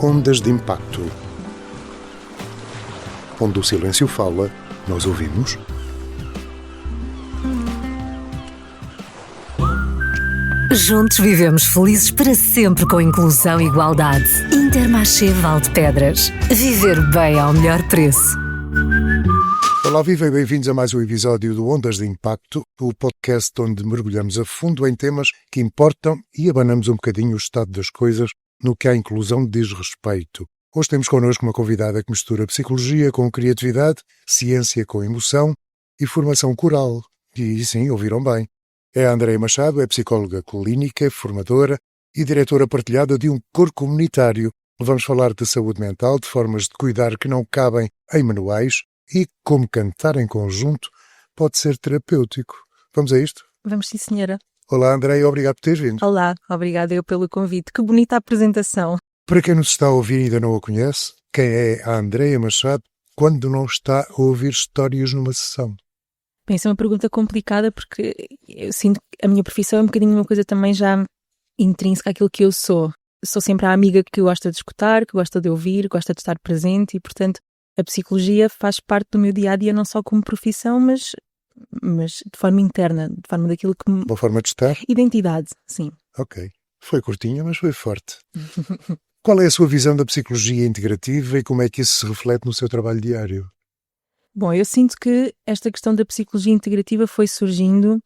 Ondas de Impacto. Onde o silêncio fala, nós ouvimos. Juntos vivemos felizes para sempre com inclusão e igualdade. Intermarché Valdepedras. Viver bem ao melhor preço. Olá, viva e bem-vindos a mais um episódio do Ondas de Impacto, o podcast onde mergulhamos a fundo em temas que importam e abanamos um bocadinho o estado das coisas no que à inclusão diz respeito. Hoje temos connosco uma convidada que mistura psicologia com criatividade, ciência com emoção e formação coral. E sim, ouviram bem. É a Andreia Machado, é psicóloga clínica, formadora e diretora partilhada de um coro comunitário. Vamos falar de saúde mental, de formas de cuidar que não cabem em manuais e como cantar em conjunto pode ser terapêutico. Vamos a isto? Vamos sim, senhora. Olá, Andreia, obrigado por teres vindo. Olá, obrigada eu pelo convite. Que bonita apresentação. Para quem nos está a ouvir e ainda não a conhece, quem é a Andreia Machado quando não está a ouvir histórias numa sessão? Bem, isso é uma pergunta complicada porque eu sinto que a minha profissão é um bocadinho uma coisa também já intrínseca àquilo que eu sou. Sou sempre a amiga que gosta de escutar, que gosta de ouvir, gosta de estar presente e, portanto, a psicologia faz parte do meu dia-a-dia não só como profissão, mas de forma interna, de forma daquilo que me... Uma forma de estar? Identidade, sim. Ok. Foi curtinha, mas foi forte. Qual é a sua visão da psicologia integrativa e como é que isso se reflete no seu trabalho diário? Bom, eu sinto que esta questão da psicologia integrativa foi surgindo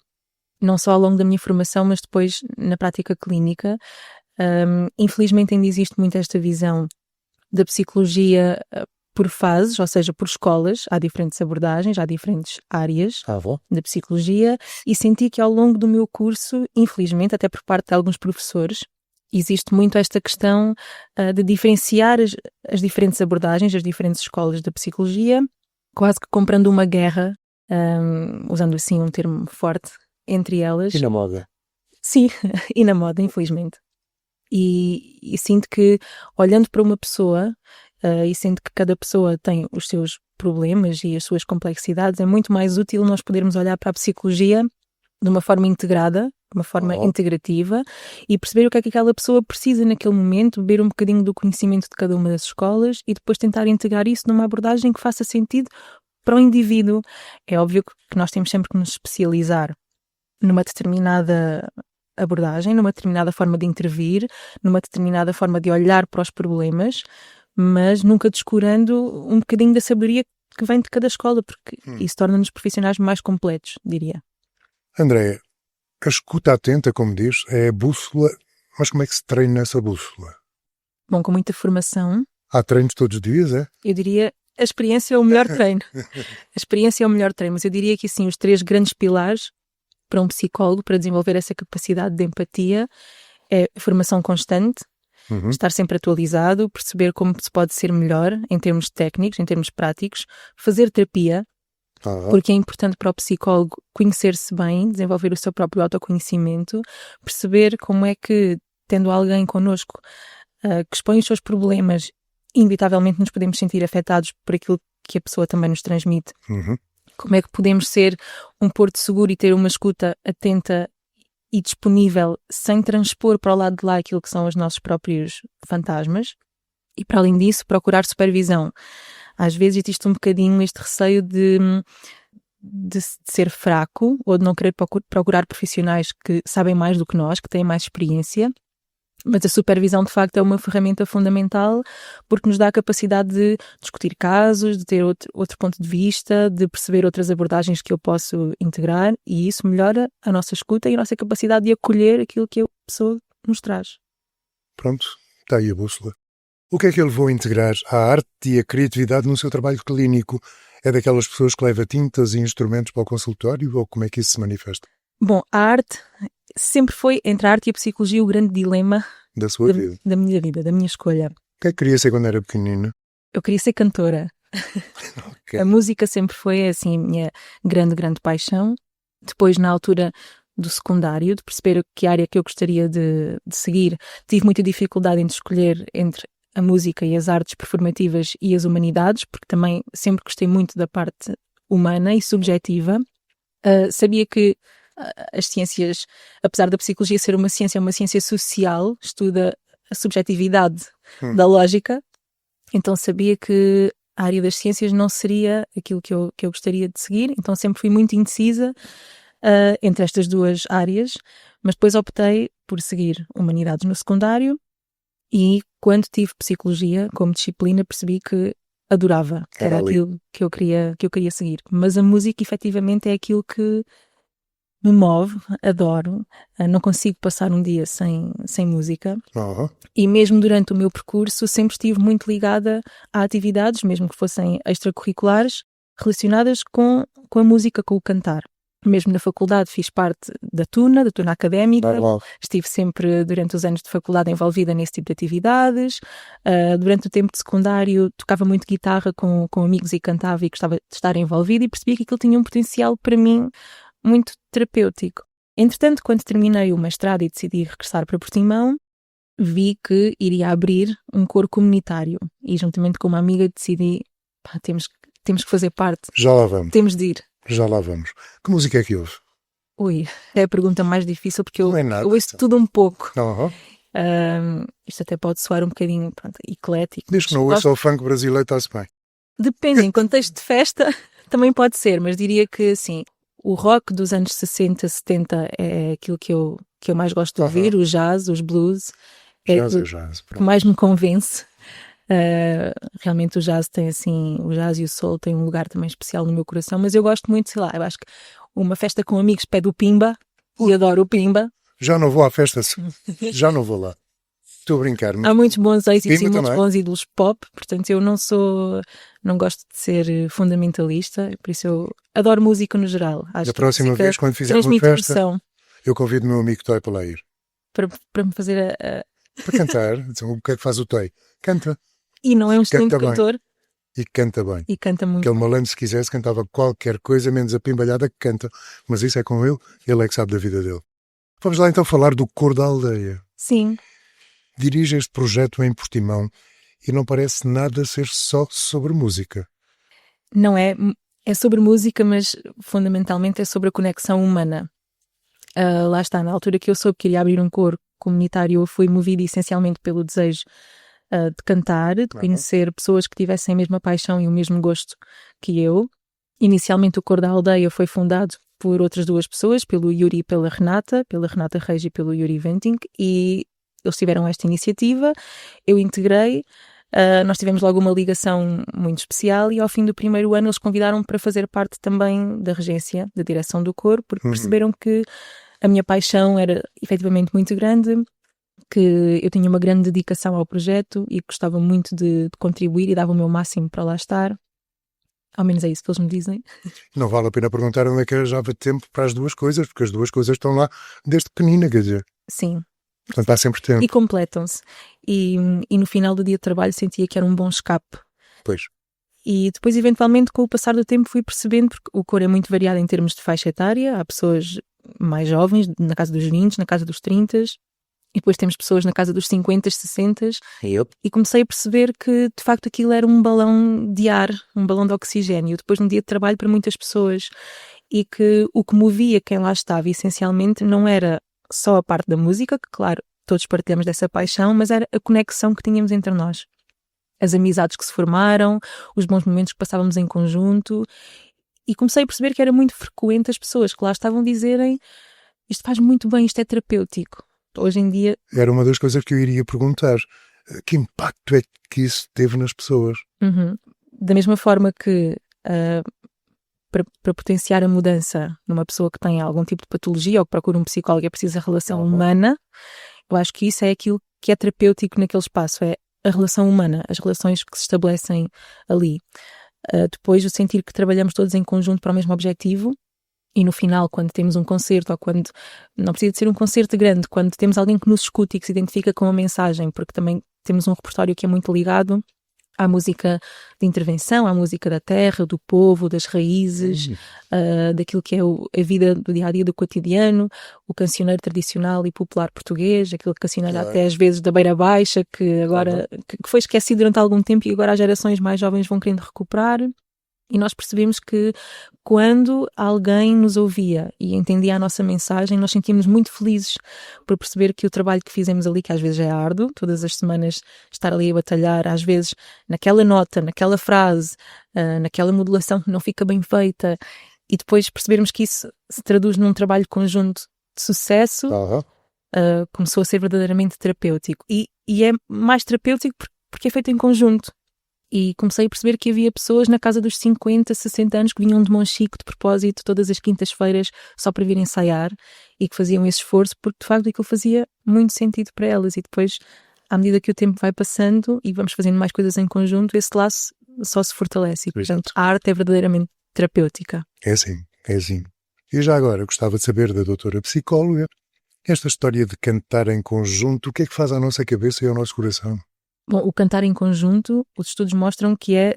não só ao longo da minha formação, mas depois na prática clínica. Infelizmente ainda existe muito esta visão da psicologia por fases, ou seja, por escolas. Há diferentes abordagens, há diferentes áreas da psicologia e senti que ao longo do meu curso, infelizmente, até por parte de alguns professores, existe muito esta questão de diferenciar as diferentes abordagens, as diferentes escolas da psicologia, quase que comprando uma guerra, usando assim um termo forte, entre elas. E na moda? Sim, e na moda, infelizmente. E sinto que, olhando para uma pessoa, e sinto que cada pessoa tem os seus problemas e as suas complexidades, é muito mais útil nós podermos olhar para a psicologia de uma forma integrada, de uma forma integrativa, e perceber o que é que aquela pessoa precisa naquele momento, beber um bocadinho do conhecimento de cada uma das escolas e depois tentar integrar isso numa abordagem que faça sentido para o indivíduo. É óbvio que nós temos sempre que nos especializar numa determinada abordagem, numa determinada forma de intervir, numa determinada forma de olhar para os problemas, mas nunca descurando um bocadinho da sabedoria que vem de cada escola, porque isso torna-nos profissionais mais completos, diria. Andreia, a escuta atenta, como diz, é a bússola, mas como é que se treina essa bússola? Bom, com muita formação. Há treinos todos os dias, é? Eu diria, a experiência é o melhor treino. A experiência é o melhor treino, mas eu diria que assim, os 3 grandes pilares para um psicólogo, para desenvolver essa capacidade de empatia, é a formação constante, estar sempre atualizado, perceber como se pode ser melhor em termos técnicos, em termos práticos, fazer terapia, porque é importante para o psicólogo conhecer-se bem, desenvolver o seu próprio autoconhecimento, perceber como é que, tendo alguém connosco que expõe os seus problemas, inevitavelmente nos podemos sentir afetados por aquilo que a pessoa também nos transmite. Como é que podemos ser um porto seguro e ter uma escuta atenta e disponível sem transpor para o lado de lá aquilo que são os nossos próprios fantasmas. E para além disso, procurar supervisão. Às vezes existe um bocadinho este receio de ser fraco ou de não querer procurar profissionais que sabem mais do que nós, que têm mais experiência. Mas a supervisão, de facto, é uma ferramenta fundamental porque nos dá a capacidade de discutir casos, de ter outro ponto de vista, de perceber outras abordagens que eu posso integrar e isso melhora a nossa escuta e a nossa capacidade de acolher aquilo que a pessoa nos traz. Pronto, está aí a bússola. O que é que ele levou a integrar a arte e a criatividade no seu trabalho clínico? É daquelas pessoas que leva tintas e instrumentos para o consultório ou como é que isso se manifesta? Bom, a arte sempre foi, entre a arte e a psicologia, o grande dilema da sua vida. Da minha vida, da minha escolha. O que é que queria ser quando era pequenina? Eu queria ser cantora. Okay. A música sempre foi assim a minha grande paixão. Depois, na altura do secundário, de perceber que área que eu gostaria de seguir, tive muita dificuldade em escolher entre a música e as artes performativas e as humanidades, porque também sempre gostei muito da parte humana e subjetiva. Sabia que as ciências, apesar da psicologia ser uma ciência social, estuda a subjetividade da lógica, então sabia que a área das ciências não seria aquilo que eu gostaria de seguir, então sempre fui muito indecisa entre estas duas áreas, mas depois optei por seguir humanidades no secundário e quando tive psicologia como disciplina percebi que adorava, que era aquilo que eu queria seguir. Mas a música efetivamente é aquilo que me move, adoro, não consigo passar um dia sem música. E mesmo durante o meu percurso sempre estive muito ligada a atividades, mesmo que fossem extracurriculares, relacionadas com a música, com o cantar. Mesmo na faculdade fiz parte da Tuna Académica, estive sempre durante os anos de faculdade envolvida nesse tipo de atividades. Durante o tempo de secundário tocava muito guitarra com amigos e cantava e gostava de estar envolvida e percebi que aquilo tinha um potencial para mim muito terapêutico. Entretanto, quando terminei o mestrado e decidi regressar para Portimão, vi que iria abrir um coro comunitário e juntamente com uma amiga decidi, temos que fazer parte. Já lá vamos. Temos de ir. Já lá vamos. Que música é que ouve? Ui, é a pergunta mais difícil porque eu ouço tudo um pouco. Isto até pode soar um bocadinho eclético. Diz que não ouço o funk brasileiro, está-se bem. Depende, em contexto de festa também pode ser, mas diria que sim, o rock dos anos 60, 70 é aquilo que eu mais gosto de ouvir, o jazz, os blues. Jazz, que mais me convence. Realmente o jazz e o soul têm um lugar também especial no meu coração, mas eu gosto muito, sei lá, eu acho que uma festa com amigos pede o Pimba e adoro o Pimba. Já não vou à festa, já não vou lá. Estou a brincar. Há muitos bons êxitos e muitos também. bons ídolos pop, portanto eu não gosto de ser fundamentalista, por isso eu adoro música no geral. Acho da próxima vez, quando fizer uma festa, eu convido o meu amigo Toy para lá ir. Para me fazer Para cantar. Então, o que é que faz o Toy? Canta. E não é um excelente cantor. E canta bem. E canta muito. Aquele malandro, se quisesse, cantava qualquer coisa, menos a pimbalhada que canta. Mas isso é com ele é que sabe da vida dele. Vamos lá então falar do Coro da Aldeia. Sim. Dirige este projeto em Portimão e não parece nada ser só sobre música. Não é. É sobre música, mas fundamentalmente é sobre a conexão humana. Lá está, na altura que eu soube que iria abrir um coro comunitário, eu fui movida essencialmente pelo desejo de cantar, de conhecer pessoas que tivessem a mesma paixão e o mesmo gosto que eu. Inicialmente o Coro da Aldeia foi fundado por outras duas pessoas, pelo Yuri e pela Renata Reis e pelo Yuri Venting, e eles tiveram esta iniciativa, eu integrei, nós tivemos logo uma ligação muito especial e ao fim do primeiro ano eles convidaram-me para fazer parte também da regência, da direção do coro, porque perceberam que a minha paixão era efetivamente muito grande, que eu tinha uma grande dedicação ao projeto e gostava muito de contribuir e dava o meu máximo para lá estar. Ao menos é isso que eles me dizem. Não vale a pena perguntar onde é que arranjava tempo para as duas coisas, porque as duas coisas estão lá desde pequenina, quer dizer. Sim. Portanto, há sempre tempo. E completam-se. E no final do dia de trabalho sentia que era um bom escape. Pois. E depois, eventualmente, com o passar do tempo, fui percebendo, porque o coro é muito variado em termos de faixa etária. Há pessoas mais jovens, na casa dos 20, na casa dos 30, e depois temos pessoas na casa dos 50, 60. E comecei a perceber que, de facto, aquilo era um balão de ar, um balão de oxigênio, depois num dia de trabalho para muitas pessoas. E que o que movia quem lá estava, essencialmente, não era só a parte da música, que, claro, todos partilhamos dessa paixão, mas era a conexão que tínhamos entre nós. As amizades que se formaram, os bons momentos que passávamos em conjunto. E comecei a perceber que era muito frequente as pessoas que lá estavam dizerem: isto faz muito bem, isto é terapêutico. Hoje em dia... Era uma das coisas que eu iria perguntar. Que impacto é que isso teve nas pessoas? Da mesma forma que para potenciar a mudança numa pessoa que tem algum tipo de patologia ou que procura um psicólogo é preciso a relação humana, eu acho que isso é aquilo que é terapêutico naquele espaço, é a relação humana, as relações que se estabelecem ali. Depois o sentir que trabalhamos todos em conjunto para o mesmo objetivo. E no final, quando temos um concerto, ou quando não precisa de ser um concerto grande, quando temos alguém que nos escute e que se identifica com a mensagem, porque também temos um repertório que é muito ligado à música de intervenção, à música da terra, do povo, das raízes, daquilo que é a vida do dia-a-dia, do cotidiano, o cancioneiro tradicional e popular português, aquele cancioneiro até às vezes da beira baixa, que agora que foi esquecido durante algum tempo e agora as gerações mais jovens vão querendo recuperar. E nós percebemos que quando alguém nos ouvia e entendia a nossa mensagem, nós sentíamos muito felizes por perceber que o trabalho que fizemos ali, que às vezes é árduo, todas as semanas estar ali a batalhar, às vezes naquela nota, naquela frase, naquela modulação que não fica bem feita, e depois percebermos que isso se traduz num trabalho conjunto de sucesso, começou a ser verdadeiramente terapêutico. E é mais terapêutico porque é feito em conjunto. E comecei a perceber que havia pessoas na casa dos 50, 60 anos que vinham de Monchique de propósito todas as quintas-feiras só para vir ensaiar e que faziam esse esforço porque de facto aquilo fazia muito sentido para elas. E depois, à medida que o tempo vai passando e vamos fazendo mais coisas em conjunto, esse laço só se fortalece. E, portanto, a arte é verdadeiramente terapêutica. É assim. E já agora, gostava de saber da doutora psicóloga, esta história de cantar em conjunto, o que é que faz à nossa cabeça e ao nosso coração? Bom, o cantar em conjunto, os estudos mostram que é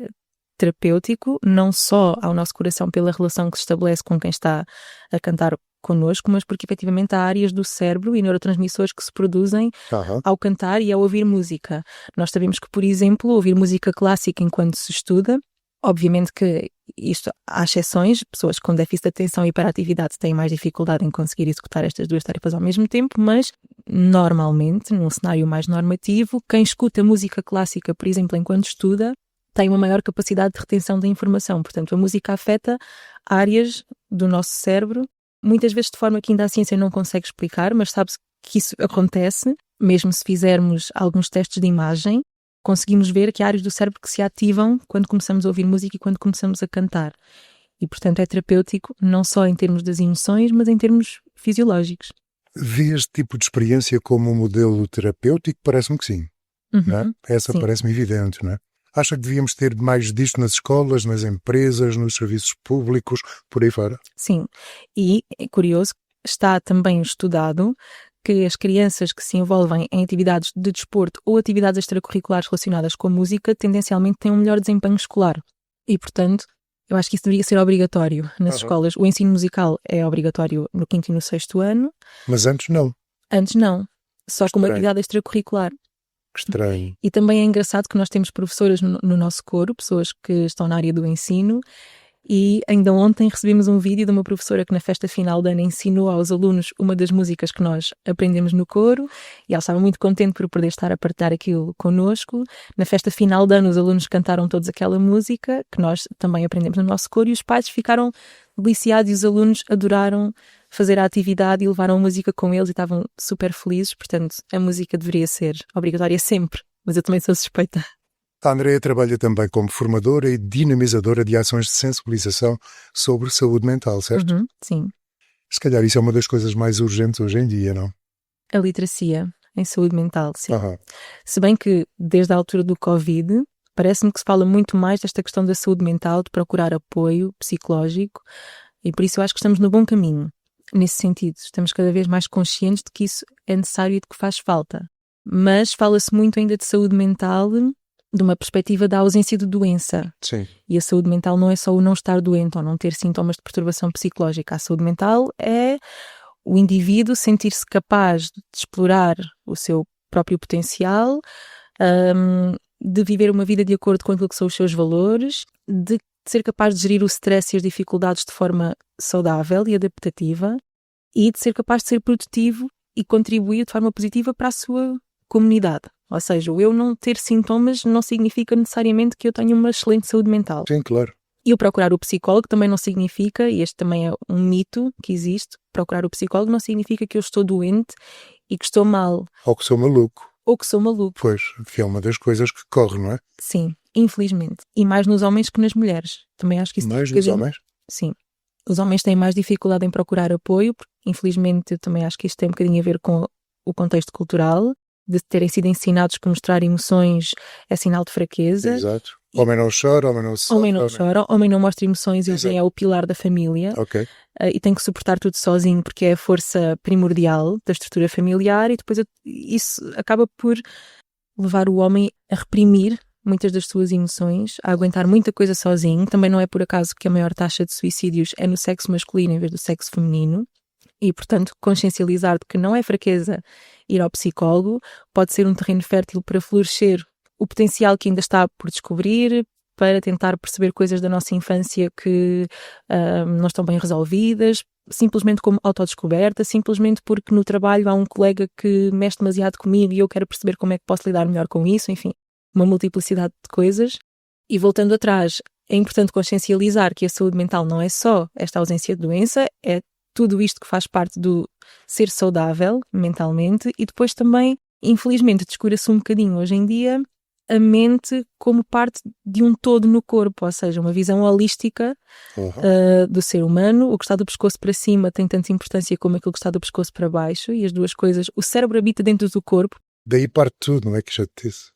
terapêutico, não só ao nosso coração pela relação que se estabelece com quem está a cantar connosco, mas porque efetivamente há áreas do cérebro e neurotransmissores que se produzem ao cantar e ao ouvir música. Nós sabemos que, por exemplo, ouvir música clássica enquanto se estuda, obviamente que isto há exceções, pessoas com déficit de atenção e hiperatividade têm mais dificuldade em conseguir executar estas duas tarefas ao mesmo tempo, mas normalmente, num cenário mais normativo, quem escuta música clássica, por exemplo, enquanto estuda, tem uma maior capacidade de retenção da informação. Portanto, a música afeta áreas do nosso cérebro, muitas vezes de forma que ainda a ciência não consegue explicar, mas sabe-se que isso acontece, mesmo se fizermos alguns testes de imagem, conseguimos ver que há áreas do cérebro que se ativam quando começamos a ouvir música e quando começamos a cantar. E, portanto, é terapêutico não só em termos das emoções, mas em termos fisiológicos. Vê este tipo de experiência como um modelo terapêutico? Parece-me que sim. Não é? Essa parece-me evidente, não é? Acha que devíamos ter mais disto nas escolas, nas empresas, nos serviços públicos, por aí fora? Sim. E, é curioso, está também estudado que as crianças que se envolvem em atividades de desporto ou atividades extracurriculares relacionadas com a música tendencialmente têm um melhor desempenho escolar. E, portanto, eu acho que isso deveria ser obrigatório nas escolas. O ensino musical é obrigatório no 5º e no 6º ano. Mas antes não. Antes não. Só como atividade extracurricular. Que estranho. E também é engraçado que nós temos professoras no nosso coro, pessoas que estão na área do ensino, e ainda ontem recebemos um vídeo de uma professora que na festa final de ano ensinou aos alunos uma das músicas que nós aprendemos no coro, e ela estava muito contente por poder estar a partilhar aquilo connosco. Na festa final de ano os alunos cantaram todos aquela música que nós também aprendemos no nosso coro, e os pais ficaram deliciados e os alunos adoraram fazer a atividade e levaram a música com eles e estavam super felizes. Portanto, a música deveria ser obrigatória sempre, mas eu também sou suspeita. A Andreia trabalha também como formadora e dinamizadora de ações de sensibilização sobre saúde mental, certo? Sim. Se calhar isso é uma das coisas mais urgentes hoje em dia, não? A literacia em saúde mental, sim. Se bem que, desde a altura do Covid, parece-me que se fala muito mais desta questão da saúde mental, de procurar apoio psicológico, e por isso eu acho que estamos no bom caminho. Nesse sentido, estamos cada vez mais conscientes de que isso é necessário e de que faz falta. Mas fala-se muito ainda de saúde mental de uma perspectiva da ausência de doença. Sim. E a saúde mental não é só o não estar doente ou não ter sintomas de perturbação psicológica. A saúde mental é o indivíduo sentir-se capaz de explorar o seu próprio potencial, de viver uma vida de acordo com aquilo que são os seus valores, de ser capaz de gerir o stress e as dificuldades de forma saudável e adaptativa, e de ser capaz de ser produtivo e contribuir de forma positiva para a sua comunidade. Ou seja, o eu não ter sintomas não significa necessariamente que eu tenho uma excelente saúde mental. Sim, claro. E o procurar o psicólogo também não significa, e este também é um mito que existe, procurar o psicólogo não significa que eu estou doente e que estou mal. Ou que sou maluco. Ou que sou maluco. Pois, que é uma das coisas que corre, não é? Sim, infelizmente. E mais nos homens que nas mulheres. Também acho que isso mais nos homens? Sim. Os homens têm mais dificuldade em procurar apoio, porque infelizmente eu também acho que isto tem um bocadinho a ver com o contexto cultural, de terem sido ensinados que mostrar emoções é sinal de fraqueza. Exato. Homem não chora, homem não sofre. Homem não chora, homem não mostra emoções, ele é o pilar da família. Ok. E tem que suportar tudo sozinho porque é a força primordial da estrutura familiar, e depois isso acaba por levar o homem a reprimir muitas das suas emoções, a aguentar muita coisa sozinho. Também não é por acaso que a maior taxa de suicídios é no sexo masculino em vez do sexo feminino. E, portanto, consciencializar de que não é fraqueza ir ao psicólogo, pode ser um terreno fértil para florescer o potencial que ainda está por descobrir, para tentar perceber coisas da nossa infância que não estão bem resolvidas, simplesmente como autodescoberta, simplesmente porque no trabalho há um colega que mexe demasiado comigo e eu quero perceber como é que posso lidar melhor com isso, enfim, uma multiplicidade de coisas. E voltando atrás, é importante consciencializar que a saúde mental não é só esta ausência de doença, é tudo isto que faz parte do ser saudável mentalmente e depois também, infelizmente, descura-se um bocadinho hoje em dia a mente como parte de um todo no corpo, ou seja, uma visão holística do ser humano. O que está do pescoço para cima tem tanta importância como aquilo que está do pescoço para baixo e as duas coisas, o cérebro habita dentro do corpo. Daí parte tudo, não é que já te disse?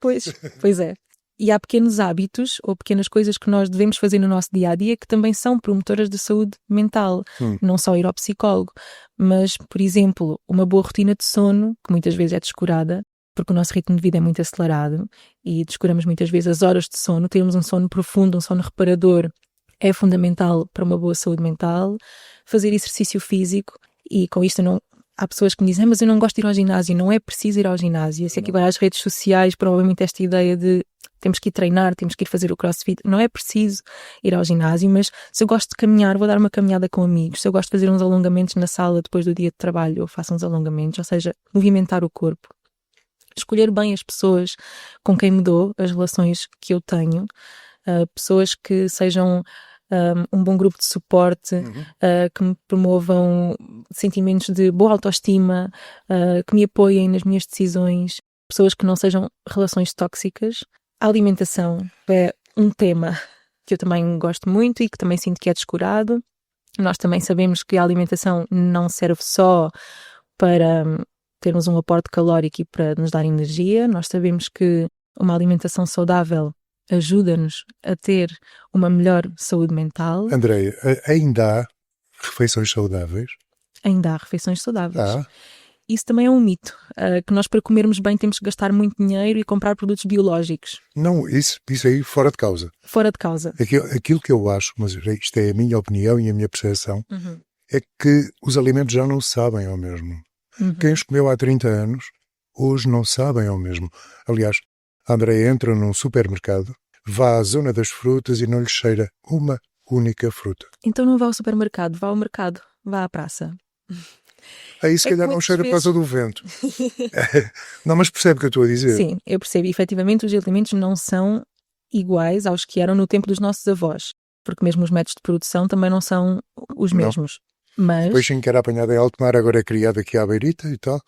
Pois é. E há pequenos hábitos ou pequenas coisas que nós devemos fazer no nosso dia-a-dia que também são promotoras de saúde mental. Não só ir ao psicólogo, mas, por exemplo, uma boa rotina de sono, que muitas vezes é descurada, porque o nosso ritmo de vida é muito acelerado e descuramos muitas vezes as horas de sono. Termos um sono profundo, um sono reparador, é fundamental para uma boa saúde mental. Fazer exercício físico, e com isto há pessoas que me dizem, mas eu não gosto de ir ao ginásio. Não é preciso ir ao ginásio. Se aqui vai às redes sociais, provavelmente esta ideia de temos que ir treinar, temos que ir fazer o crossfit. Não é preciso ir ao ginásio, mas se eu gosto de caminhar, vou dar uma caminhada com amigos. Se eu gosto de fazer uns alongamentos na sala depois do dia de trabalho, eu faço uns alongamentos, ou seja, movimentar o corpo. Escolher bem as pessoas com quem me dou, as relações que eu tenho, pessoas que sejam um bom grupo de suporte, que me promovam sentimentos de boa autoestima, que me apoiem nas minhas decisões, pessoas que não sejam relações tóxicas. A alimentação é um tema que eu também gosto muito e que também sinto que é descurado. Nós também sabemos que a alimentação não serve só para termos um aporte calórico e para nos dar energia. Nós sabemos que uma alimentação saudável ajuda-nos a ter uma melhor saúde mental. Andreia, ainda há refeições saudáveis? Ainda há refeições saudáveis. Isso também é um mito, que nós para comermos bem temos que gastar muito dinheiro e comprar produtos biológicos. Não, isso aí fora de causa. Fora de causa. Aquilo que eu acho, mas isto é a minha opinião e a minha percepção, é que os alimentos já não sabem ao mesmo. Quem os comeu há 30 anos, hoje não sabem ao mesmo. Aliás, a Andreia entra num supermercado, vá à zona das frutas e não lhe cheira uma única fruta. Então não vá ao supermercado, vá ao mercado, vá à praça. Aí se calhar não cheira por causa do vento. Não, mas percebe o que eu estou a dizer? Sim, eu percebo. Efetivamente os alimentos não são iguais aos que eram no tempo dos nossos avós, porque mesmo os métodos de produção também não são os mesmos. Mas... O peixinho que era apanhado em alto mar agora é criado aqui à beirita e tal.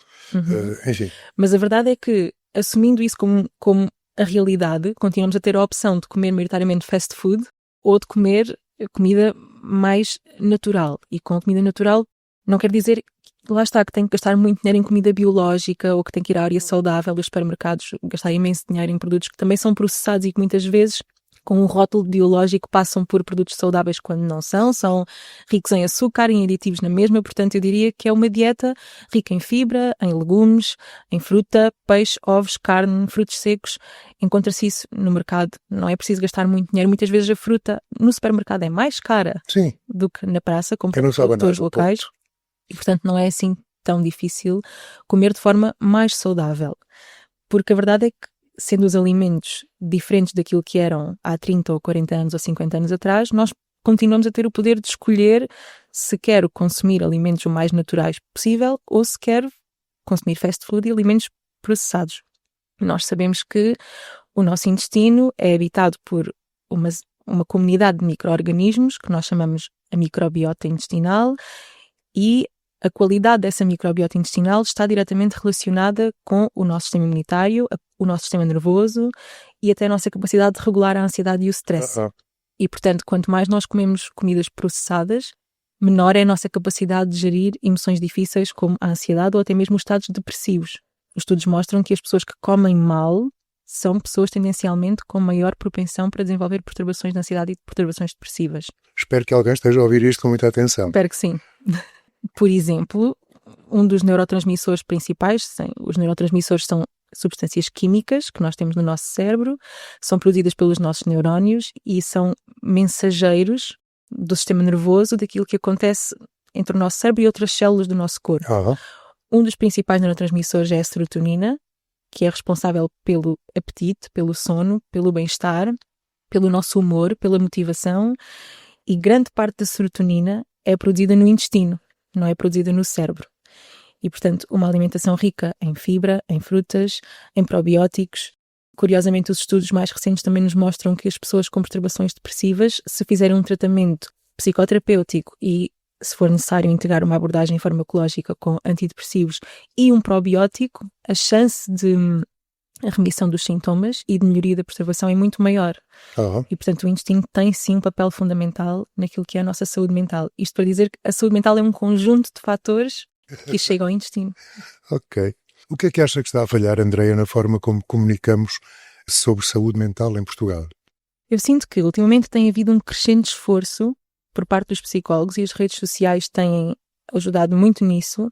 Enfim. Mas a verdade é que, assumindo isso como a realidade, continuamos a ter a opção de comer maioritariamente fast food ou de comer comida mais natural. E com a comida natural não quer dizer, lá está, que tem que gastar muito dinheiro em comida biológica ou que tem que ir à área saudável dos supermercados, gastar imenso dinheiro em produtos que também são processados e que muitas vezes, com um rótulo biológico, passam por produtos saudáveis quando não são ricos em açúcar, em aditivos na mesma. Portanto, eu diria que é uma dieta rica em fibra, em legumes, em fruta, peixe, ovos, carne, frutos secos. Encontra-se isso no mercado. Não é preciso gastar muito dinheiro. Muitas vezes a fruta no supermercado é mais cara do que na praça, com produtores locais. E, portanto, não é assim tão difícil comer de forma mais saudável. Porque a verdade é que, sendo os alimentos diferentes daquilo que eram há 30 ou 40 anos ou 50 anos atrás, nós continuamos a ter o poder de escolher se quero consumir alimentos o mais naturais possível ou se quero consumir fast food e alimentos processados. Nós sabemos que o nosso intestino é habitado por uma comunidade de micro-organismos que nós chamamos a microbiota intestinal, e a qualidade dessa microbiota intestinal está diretamente relacionada com o nosso sistema imunitário, o nosso sistema nervoso e até a nossa capacidade de regular a ansiedade e o stress. E, portanto, quanto mais nós comemos comidas processadas, menor é a nossa capacidade de gerir emoções difíceis como a ansiedade ou até mesmo os estados depressivos. Os estudos mostram que as pessoas que comem mal são pessoas tendencialmente com maior propensão para desenvolver perturbações de ansiedade e perturbações depressivas. Espero que alguém esteja a ouvir isto com muita atenção. Espero que sim. Por exemplo, um dos neurotransmissores principais, os neurotransmissores são substâncias químicas que nós temos no nosso cérebro, são produzidas pelos nossos neurónios e são mensageiros do sistema nervoso daquilo que acontece entre o nosso cérebro e outras células do nosso corpo. Um dos principais neurotransmissores é a serotonina, que é responsável pelo apetite, pelo sono, pelo bem-estar, pelo nosso humor, pela motivação, e grande parte da serotonina é produzida no intestino, não é produzida no cérebro. E, portanto, uma alimentação rica em fibra, em frutas, em probióticos. Curiosamente, os estudos mais recentes também nos mostram que as pessoas com perturbações depressivas, se fizerem um tratamento psicoterapêutico e, se for necessário, integrar uma abordagem farmacológica com antidepressivos e um probiótico, a chance de remissão dos sintomas e de melhoria da perturbação é muito maior. E, portanto, o intestino tem, sim, um papel fundamental naquilo que é a nossa saúde mental. Isto para dizer que a saúde mental é um conjunto de fatores que chega ao intestino. Ok. O que é que acha que está a falhar, Andreia, na forma como comunicamos sobre saúde mental em Portugal? Eu sinto que ultimamente tem havido um crescente esforço por parte dos psicólogos e as redes sociais têm ajudado muito nisso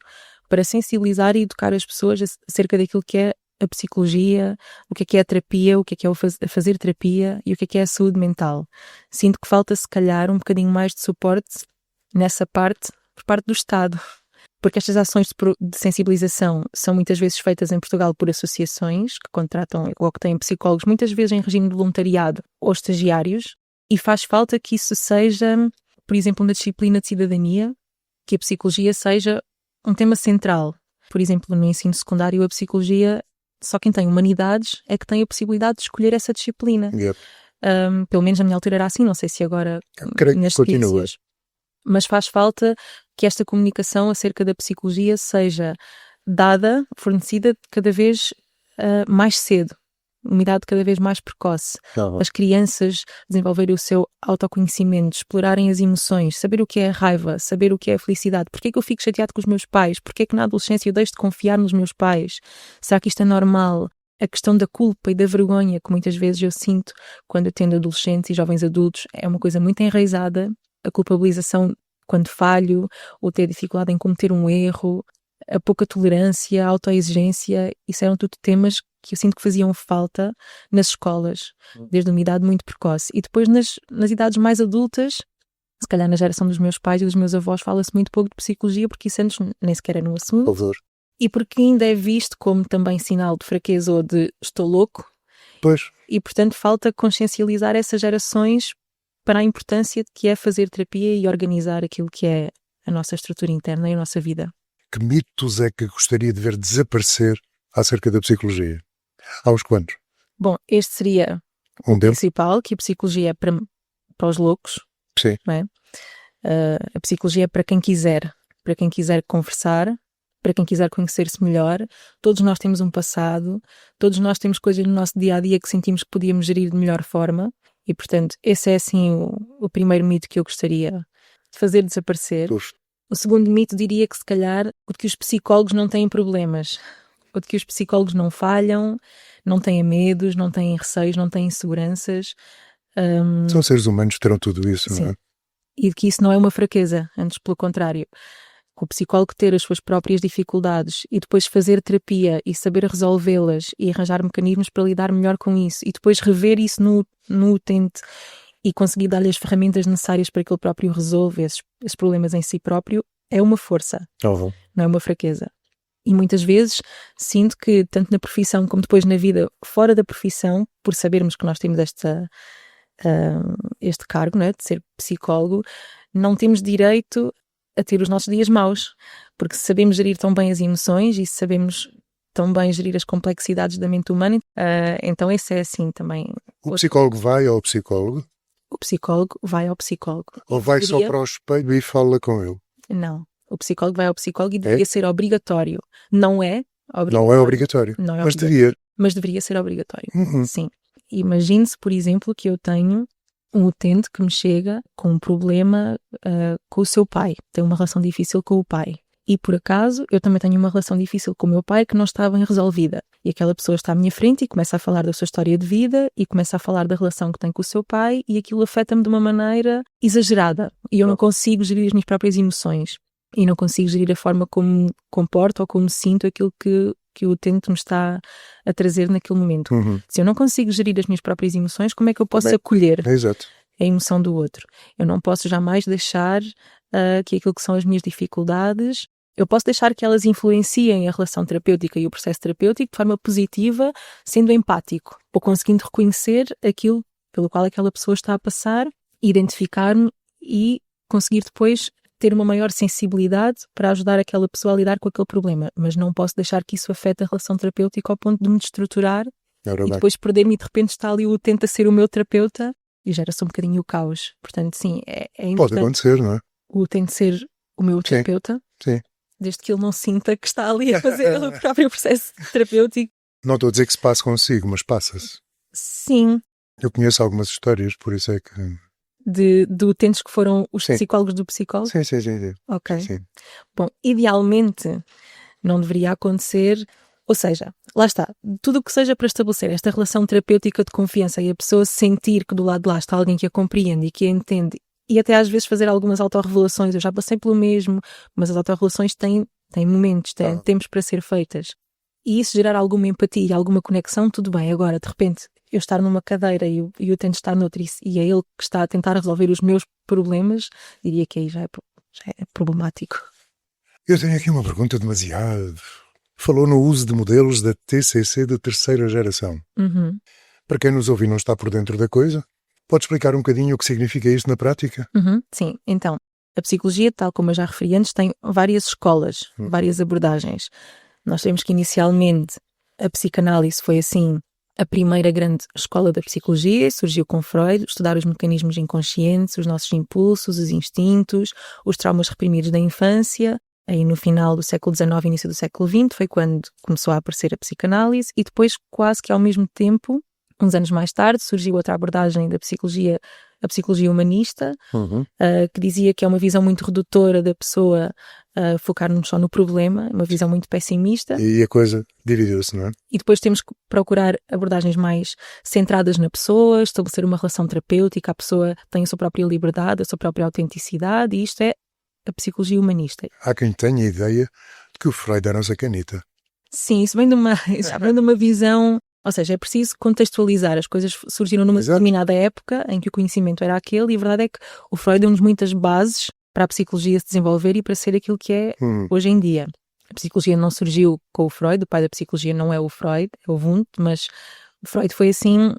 para sensibilizar e educar as pessoas acerca daquilo que é a psicologia, o que é a terapia, o que é fazer terapia e o que é a saúde mental. Sinto que falta, se calhar, um bocadinho mais de suporte nessa parte por parte do Estado. Porque estas ações de sensibilização são muitas vezes feitas em Portugal por associações que contratam ou que têm psicólogos, muitas vezes em regime de voluntariado ou estagiários, e faz falta que isso seja, por exemplo, na disciplina de cidadania, que a psicologia seja um tema central. Por exemplo, no ensino secundário, a psicologia, só quem tem humanidades é que tem a possibilidade de escolher essa disciplina. Yep. Pelo menos na minha altura era assim, não sei se agora Creio nas que continua. ciências. Mas faz falta que esta comunicação acerca da psicologia seja dada, fornecida cada vez mais cedo, uma idade cada vez mais precoce. As crianças desenvolverem o seu autoconhecimento, explorarem as emoções, saber o que é a raiva, saber o que é a felicidade. Porquê é que eu fico chateado com os meus pais? Porquê é que na adolescência eu deixo de confiar nos meus pais? Será que isto é normal? A questão da culpa e da vergonha, que muitas vezes eu sinto quando atendo adolescentes e jovens adultos, é uma coisa muito enraizada. A culpabilização quando falho, ou ter dificuldade em cometer um erro, a pouca tolerância, a autoexigência, isso eram tudo temas que eu sinto que faziam falta nas escolas, desde uma idade muito precoce. E depois nas idades mais adultas, se calhar na geração dos meus pais e dos meus avós, fala-se muito pouco de psicologia, porque isso antes nem sequer era um assunto. E porque ainda é visto como também sinal de fraqueza ou de estou louco. Pois. E, portanto, falta consciencializar essas gerações para a importância de que é fazer terapia e organizar aquilo que é a nossa estrutura interna e a nossa vida. Que mitos é que gostaria de ver desaparecer acerca da psicologia? Aos quantos? Bom, este seria Um o deles? principal, que a psicologia é para os loucos. Sim. Não é? A psicologia é para quem quiser conversar, para quem quiser conhecer-se melhor. Todos nós temos um passado, todos nós temos coisas no nosso dia-a-dia que sentimos que podíamos gerir de melhor forma. E, portanto, esse é, assim, o primeiro mito que eu gostaria de fazer desaparecer. Uf. O segundo mito diria que, se calhar, o de que os psicólogos não têm problemas. O de que os psicólogos não falham, não têm medos, não têm receios, não têm inseguranças. São seres humanos que terão tudo isso, Sim. não é? E de que isso não é uma fraqueza, antes pelo contrário. O psicólogo ter as suas próprias dificuldades e depois fazer terapia e saber resolvê-las e arranjar mecanismos para lidar melhor com isso e depois rever isso no utente e conseguir dar-lhe as ferramentas necessárias para que ele próprio resolva esses problemas em si próprio, é uma força, não é uma fraqueza. E muitas vezes sinto que, tanto na profissão como depois na vida fora da profissão, por sabermos que nós temos este cargo, não é, de ser psicólogo, não temos direito a ter os nossos dias maus, porque se sabemos gerir tão bem as emoções e se sabemos tão bem gerir as complexidades da mente humana, então esse é assim também. O psicólogo vai ao psicólogo? O psicólogo vai ao psicólogo. Ou vai só para o espelho e fala com ele? Não. O psicólogo vai ao psicólogo e deveria ser obrigatório. Não é obrigatório. Não é obrigatório. Não é mas obrigatório. devia. Mas deveria ser obrigatório. Uhum. Sim. Imagine-se, por exemplo, que eu tenho um utente que me chega com um problema com o seu pai. Tem uma relação difícil com o pai. E, por acaso, eu também tenho uma relação difícil com o meu pai que não está bem resolvida. E aquela pessoa está à minha frente e começa a falar da sua história de vida e começa a falar da relação que tem com o seu pai e aquilo afeta-me de uma maneira exagerada. E eu não consigo gerir as minhas próprias emoções. E não consigo gerir a forma como me comporto ou como sinto aquilo que o utente me está a trazer naquele momento. Uhum. Se eu não consigo gerir as minhas próprias emoções, como é que eu posso acolher Exato. a emoção do outro? Eu não posso jamais deixar que aquilo que são as minhas dificuldades, eu posso deixar que elas influenciem a relação terapêutica e o processo terapêutico de forma positiva, sendo empático, ou conseguindo reconhecer aquilo pelo qual aquela pessoa está a passar, identificar-me e conseguir depois ter uma maior sensibilidade para ajudar aquela pessoa a lidar com aquele problema. Mas não posso deixar que isso afete a relação terapêutica ao ponto de me destruturar e depois perder-me e de repente está ali o tenta ser o meu terapeuta e gera-se um bocadinho o caos. Portanto, sim, é importante. Pode acontecer, não é? O tenta ser o meu terapeuta, sim. Desde que ele não sinta que está ali a fazer o próprio processo terapêutico. Não estou a dizer que se passe consigo, mas passa-se. Sim. Eu conheço algumas histórias, por isso é que... De utentes que foram os psicólogos do psicólogo? Sim. Ok. Sim. Bom, idealmente não deveria acontecer, ou seja, lá está, tudo o que seja para estabelecer esta relação terapêutica de confiança e a pessoa sentir que do lado de lá está alguém que a compreende e que a entende e até às vezes fazer algumas autorrevelações, eu já passei pelo mesmo, mas as autorrevelações têm momentos, têm tempos para ser feitas. E isso gerar alguma empatia, alguma conexão, tudo bem. Agora, de repente, eu estar numa cadeira e eu tento estar noutra e é ele que está a tentar resolver os meus problemas, diria que aí já é problemático. Eu tenho aqui uma pergunta demasiado... Falou no uso de modelos da TCC de terceira geração. Uhum. Para quem nos ouve e não está por dentro da coisa, pode explicar um bocadinho o que significa isto na prática? Sim, então, a psicologia, tal como eu já referi antes, tem várias escolas, várias abordagens. Nós sabemos que inicialmente a psicanálise foi assim a primeira grande escola da psicologia, surgiu com Freud, estudar os mecanismos inconscientes, os nossos impulsos, os instintos, os traumas reprimidos da infância. Aí no final do século XIX e início do século XX foi quando começou a aparecer a psicanálise e depois quase que ao mesmo tempo, uns anos mais tarde, surgiu outra abordagem da psicologia, a psicologia humanista, que dizia que é uma visão muito redutora da pessoa focar-nos só no problema, uma visão muito pessimista. E a coisa dividiu-se, não é? E depois temos que procurar abordagens mais centradas na pessoa, estabelecer uma relação terapêutica, a pessoa tem a sua própria liberdade, a sua própria autenticidade e isto é a psicologia humanista. Há quem tenha a ideia de que o Freud era um sacanita. Sim, isso vem de uma visão, ou seja, é preciso contextualizar, as coisas surgiram numa determinada época em que o conhecimento era aquele e a verdade é que o Freud deu-nos muitas bases para a psicologia se desenvolver e para ser aquilo que é hoje em dia. A psicologia não surgiu com o Freud, o pai da psicologia não é o Freud, é o Wundt, mas o Freud foi assim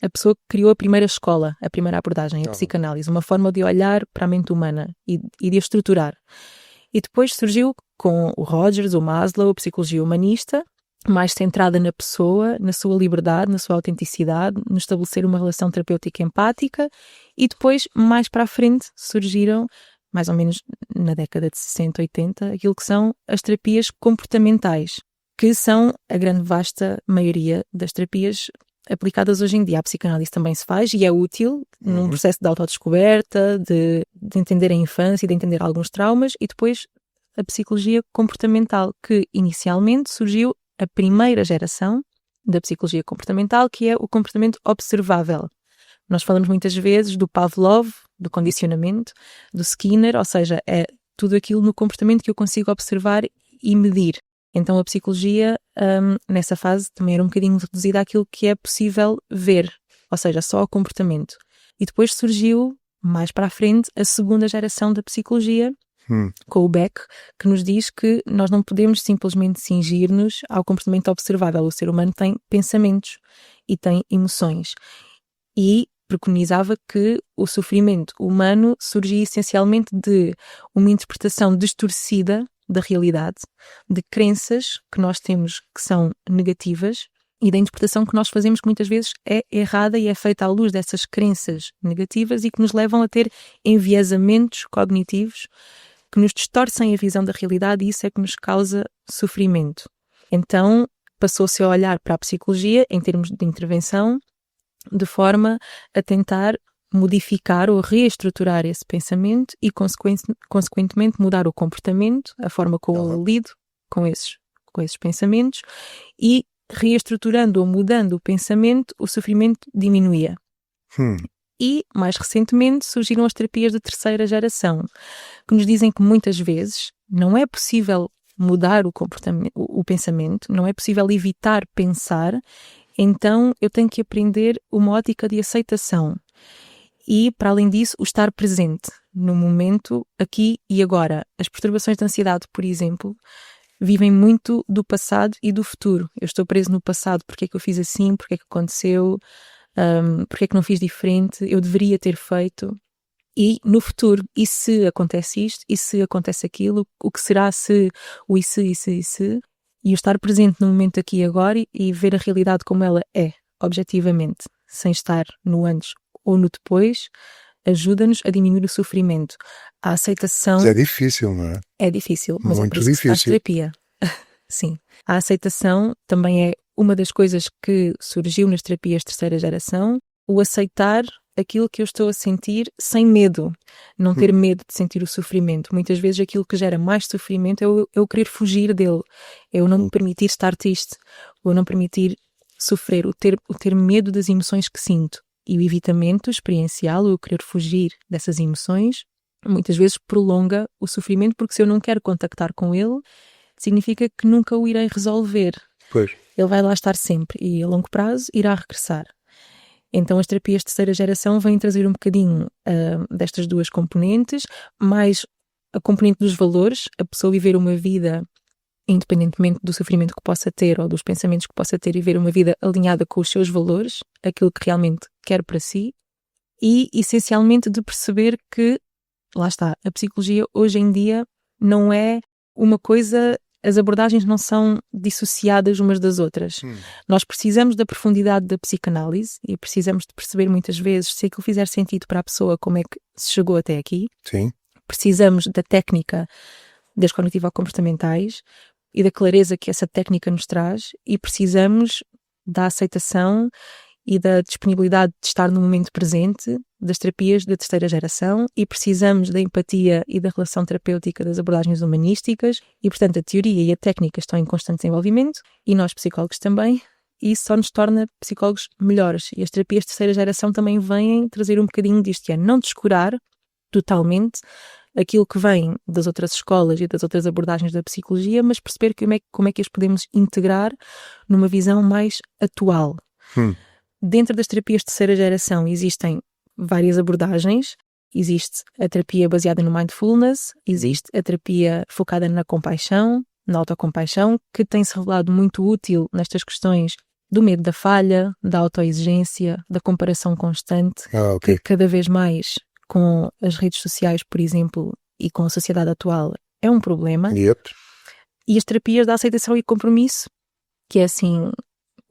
a pessoa que criou a primeira escola, a primeira abordagem, a psicanálise, uma forma de olhar para a mente humana e de a estruturar. E depois surgiu com o Rogers, o Maslow, a psicologia humanista, mais centrada na pessoa, na sua liberdade, na sua autenticidade, no estabelecer uma relação terapêutica empática e depois, mais para a frente, surgiram, mais ou menos na década de 60, 80, aquilo que são as terapias comportamentais, que são a grande vasta maioria das terapias aplicadas hoje em dia. A psicanálise também se faz e é útil num processo de autodescoberta, de entender a infância, de entender alguns traumas e depois a psicologia comportamental, que inicialmente surgiu a primeira geração da psicologia comportamental, que é o comportamento observável. Nós falamos muitas vezes do Pavlov, do condicionamento, do Skinner, ou seja, é tudo aquilo no comportamento que eu consigo observar e medir. Então a psicologia, nessa fase, também era um bocadinho reduzida àquilo que é possível ver, ou seja, só o comportamento. E depois surgiu, mais para a frente, a segunda geração da psicologia, com o Beck, que nos diz que nós não podemos simplesmente cingir-nos ao comportamento observável. O ser humano tem pensamentos e tem emoções. E preconizava que o sofrimento humano surgia essencialmente de uma interpretação distorcida da realidade, de crenças que nós temos que são negativas e da interpretação que nós fazemos que muitas vezes é errada e é feita à luz dessas crenças negativas e que nos levam a ter enviesamentos cognitivos que nos distorcem a visão da realidade e isso é que nos causa sofrimento. Então passou-se a olhar para a psicologia em termos de intervenção de forma a tentar modificar ou reestruturar esse pensamento e, consequentemente, mudar o comportamento, a forma como eu lido com esses pensamentos e, reestruturando ou mudando o pensamento, o sofrimento diminuía. E, mais recentemente, surgiram as terapias de terceira geração, que nos dizem que muitas vezes não é possível mudar o comportamento, o pensamento, não é possível evitar pensar, então eu tenho que aprender uma ótica de aceitação. E, para além disso, o estar presente no momento, aqui e agora. As perturbações de ansiedade, por exemplo, vivem muito do passado e do futuro. Eu estou preso no passado, porque é que eu fiz assim, porque é que aconteceu, porque é que não fiz diferente, eu deveria ter feito. E no futuro, e se acontece isto, e se acontece aquilo, o que será se, o e se, e o estar presente no momento aqui e agora e ver a realidade como ela é, objetivamente, sem estar no antes ou no depois, ajuda-nos a diminuir o sofrimento. A aceitação... Mas é difícil, não é? É difícil, mas Muito é por isso que se faz difícil. terapia. Sim. A aceitação também é uma das coisas que surgiu nas terapias de terceira geração, o aceitar aquilo que eu estou a sentir sem medo, não ter medo de sentir o sofrimento. Muitas vezes aquilo que gera mais sofrimento é eu querer fugir dele, é eu não me permitir estar triste, ou não permitir sofrer, o ter medo das emoções que sinto. E o evitamento experiencial, o eu querer fugir dessas emoções, muitas vezes prolonga o sofrimento, porque se eu não quero contactar com ele, significa que nunca o irei resolver. Pois. Ele vai lá estar sempre e a longo prazo irá regressar. Então as terapias de terceira geração vêm trazer um bocadinho destas duas componentes, mais a componente dos valores, a pessoa viver uma vida independentemente do sofrimento que possa ter ou dos pensamentos que possa ter e viver uma vida alinhada com os seus valores, aquilo que realmente quer para si e essencialmente de perceber que, lá está, a psicologia hoje em dia não é uma coisa... As abordagens não são dissociadas umas das outras. Nós precisamos da profundidade da psicanálise e precisamos de perceber muitas vezes se aquilo fizer sentido para a pessoa, como é que se chegou até aqui. Sim. Precisamos da técnica das cognitivo-comportamentais e da clareza que essa técnica nos traz e precisamos da aceitação e da disponibilidade de estar no momento presente das terapias da terceira geração e precisamos da empatia e da relação terapêutica das abordagens humanísticas e, portanto, a teoria e a técnica estão em constante desenvolvimento e nós, psicólogos, também, e isso só nos torna psicólogos melhores. E as terapias de terceira geração também vêm trazer um bocadinho disto, é não descurar totalmente aquilo que vem das outras escolas e das outras abordagens da psicologia, mas perceber como é que as podemos integrar numa visão mais atual. Dentro das terapias de terceira geração existem várias abordagens. Existe a terapia baseada no mindfulness, existe a terapia focada na compaixão, na autocompaixão, que tem-se revelado muito útil nestas questões do medo da falha, da autoexigência, da comparação constante, que cada vez mais com as redes sociais, por exemplo, e com a sociedade atual, é um problema. Yep. E as terapias da aceitação e compromisso, que é assim...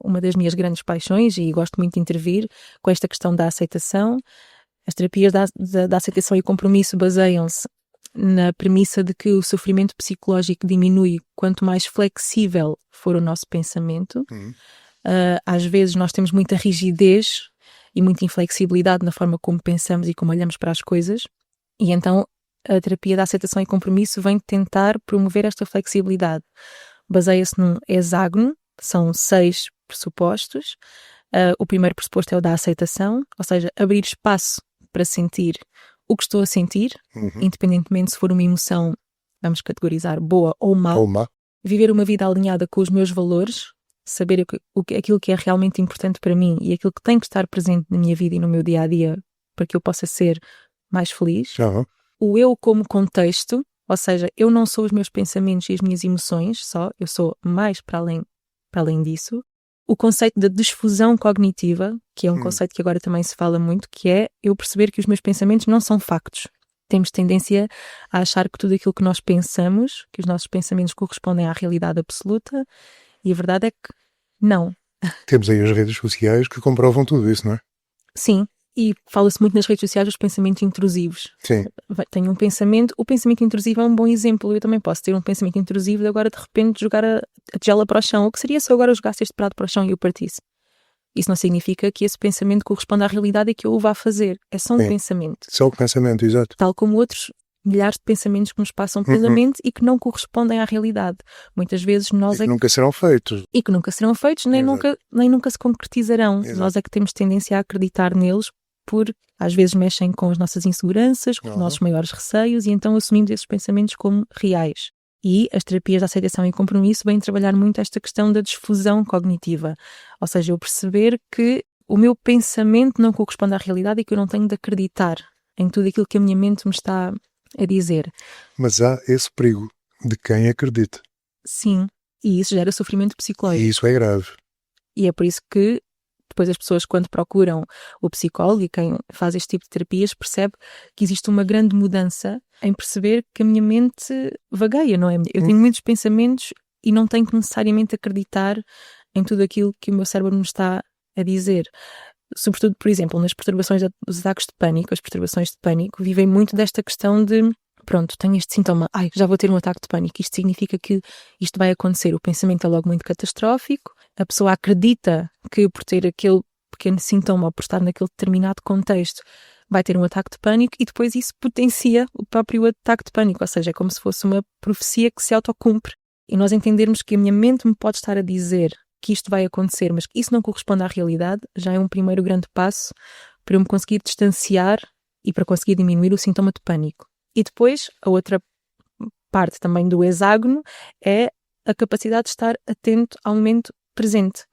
uma das minhas grandes paixões e gosto muito de intervir com esta questão da aceitação. As terapias da aceitação e compromisso baseiam-se na premissa de que o sofrimento psicológico diminui quanto mais flexível for o nosso pensamento. Às vezes nós temos muita rigidez e muita inflexibilidade na forma como pensamos e como olhamos para as coisas e então a terapia da aceitação e compromisso vem tentar promover esta flexibilidade. Baseia-se num hexágono, são 6 pressupostos. O primeiro pressuposto é o da aceitação, ou seja, abrir espaço para sentir o que estou a sentir, independentemente se for uma emoção, vamos categorizar, boa ou má. Viver uma vida alinhada com os meus valores, saber aquilo que é realmente importante para mim e aquilo que tem que estar presente na minha vida e no meu dia-a-dia para que eu possa ser mais feliz. O eu como contexto, ou seja, eu não sou os meus pensamentos e as minhas emoções só, eu sou mais para além disso. O conceito da desfusão cognitiva, que é um conceito que agora também se fala muito, que é eu perceber que os meus pensamentos não são factos. Temos tendência a achar que tudo aquilo que nós pensamos, que os nossos pensamentos correspondem à realidade absoluta, e a verdade é que não. Temos aí as redes sociais que comprovam tudo isso, não é? Sim, e fala-se muito nas redes sociais dos pensamentos intrusivos. Sim. Tenho um pensamento, o pensamento intrusivo é um bom exemplo. Eu também posso ter um pensamento intrusivo de agora de repente jogar a tigela para o chão. O que seria se eu agora jogasse este prato para o chão e o partisse? Isso não significa que esse pensamento corresponda à realidade e que eu o vá fazer. É só um pensamento. Só o pensamento, exato. Tal como outros milhares de pensamentos que nos passam pela mente e que não correspondem à realidade. Muitas vezes nós e que nunca serão feitos. E que nunca serão feitos, nem nunca se concretizarão. Exato. Nós é que temos tendência a acreditar neles porque às vezes mexem com as nossas inseguranças, com os nossos maiores receios e então assumimos esses pensamentos como reais. E as terapias de aceitação e compromisso vêm trabalhar muito esta questão da desfusão cognitiva. Ou seja, eu perceber que o meu pensamento não corresponde à realidade e que eu não tenho de acreditar em tudo aquilo que a minha mente me está a dizer. Mas há esse perigo de quem acredita. Sim, e isso gera sofrimento psicológico. E isso é grave. E é por isso que depois as pessoas, quando procuram o psicólogo e quem faz este tipo de terapias, percebe que existe uma grande mudança em perceber que a minha mente vagueia, não é? Eu tenho muitos pensamentos e não tenho que necessariamente acreditar em tudo aquilo que o meu cérebro me está a dizer. Sobretudo, por exemplo, nas perturbações dos ataques de pânico, as perturbações de pânico vivem muito desta questão de, pronto, tenho este sintoma, já vou ter um ataque de pânico, isto significa que isto vai acontecer. O pensamento é logo muito catastrófico, a pessoa acredita que por ter aquele pequeno sintoma ou por estar naquele determinado contexto vai ter um ataque de pânico e depois isso potencia o próprio ataque de pânico, ou seja, é como se fosse uma profecia que se autocumpre. E nós entendermos que a minha mente me pode estar a dizer que isto vai acontecer, mas que isso não corresponde à realidade, já é um primeiro grande passo para eu me conseguir distanciar e para conseguir diminuir o sintoma de pânico. E depois, a outra parte também do hexágono é a capacidade de estar atento ao momento presente.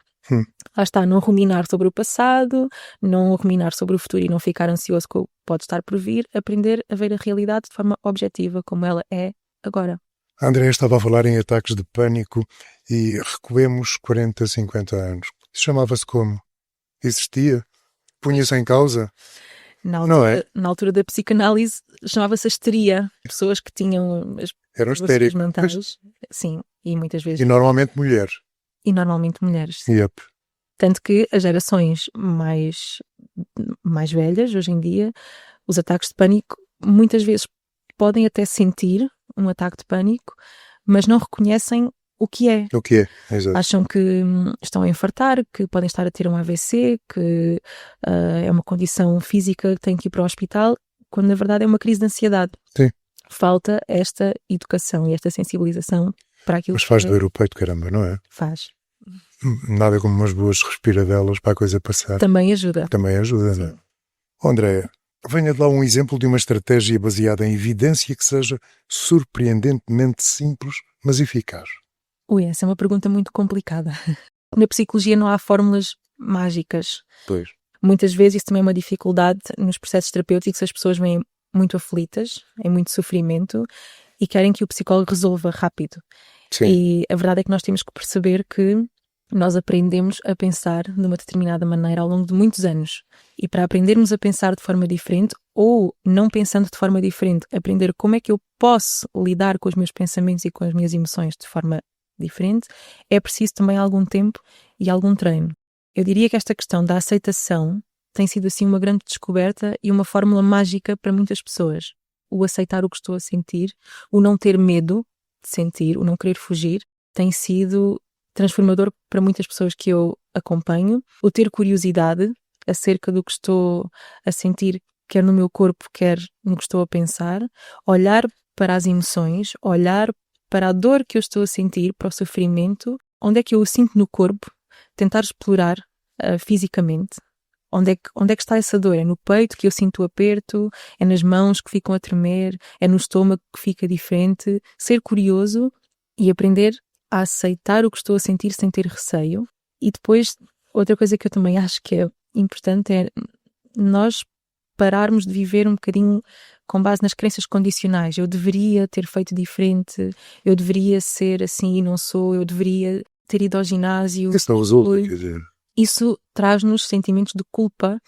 Lá está, não ruminar sobre o passado, não ruminar sobre o futuro e não ficar ansioso com o que pode estar por vir, aprender a ver a realidade de forma objetiva, como ela é agora. A Andréia estava a falar em ataques de pânico e recuemos 40, 50 anos. Isso chamava-se como? Existia? Punha-se em causa? Na altura da psicanálise chamava-se histeria. Pessoas que tinham eram histéricas mentais. Sim, e muitas vezes. E normalmente mulheres. E normalmente mulheres. Yep. Tanto que as gerações mais velhas, hoje em dia, os ataques de pânico muitas vezes podem até sentir um ataque de pânico, mas não reconhecem o que é. O que é, exato. Acham que estão a infartar, que podem estar a ter um AVC, que é uma condição física que têm que ir para o hospital, quando na verdade é uma crise de ansiedade. Sim. Falta esta educação e esta sensibilização para aquilo Mas faz doer o peito, caramba, não é? Faz. Nada como umas boas respiradelas para a coisa passar. Também ajuda. Também ajuda, Sim. não é? Andréia, venha de lá um exemplo de uma estratégia baseada em evidência que seja surpreendentemente simples, mas eficaz. Essa é uma pergunta muito complicada. Na psicologia não há fórmulas mágicas. Pois. Muitas vezes isso também é uma dificuldade nos processos terapêuticos, as pessoas vêm muito aflitas, em muito sofrimento e querem que o psicólogo resolva rápido. Sim. E a verdade é que nós temos que perceber que nós aprendemos a pensar de uma determinada maneira ao longo de muitos anos. E para aprendermos a pensar de forma diferente, ou não pensando de forma diferente, aprender como é que eu posso lidar com os meus pensamentos e com as minhas emoções de forma diferente, é preciso também algum tempo e algum treino. Eu diria que esta questão da aceitação tem sido assim uma grande descoberta e uma fórmula mágica para muitas pessoas. O aceitar o que estou a sentir, o não ter medo de sentir, o não querer fugir, tem sido transformador para muitas pessoas que eu acompanho. O ter curiosidade acerca do que estou a sentir, quer no meu corpo, quer no que estou a pensar, olhar para as emoções, olhar para a dor que eu estou a sentir, para o sofrimento, onde é que eu o sinto no corpo, tentar explorar fisicamente. Onde é que está essa dor? É no peito que eu sinto o aperto? É nas mãos que ficam a tremer? É no estômago que fica diferente? Ser curioso e aprender a aceitar o que estou a sentir sem ter receio. E depois, outra coisa que eu também acho que é importante é nós pararmos de viver um bocadinho com base nas crenças condicionais. Eu deveria ter feito diferente, eu deveria ser assim e não sou, eu deveria ter ido ao ginásio. Isso não resulta, quer dizer. Isso traz-nos sentimentos de culpa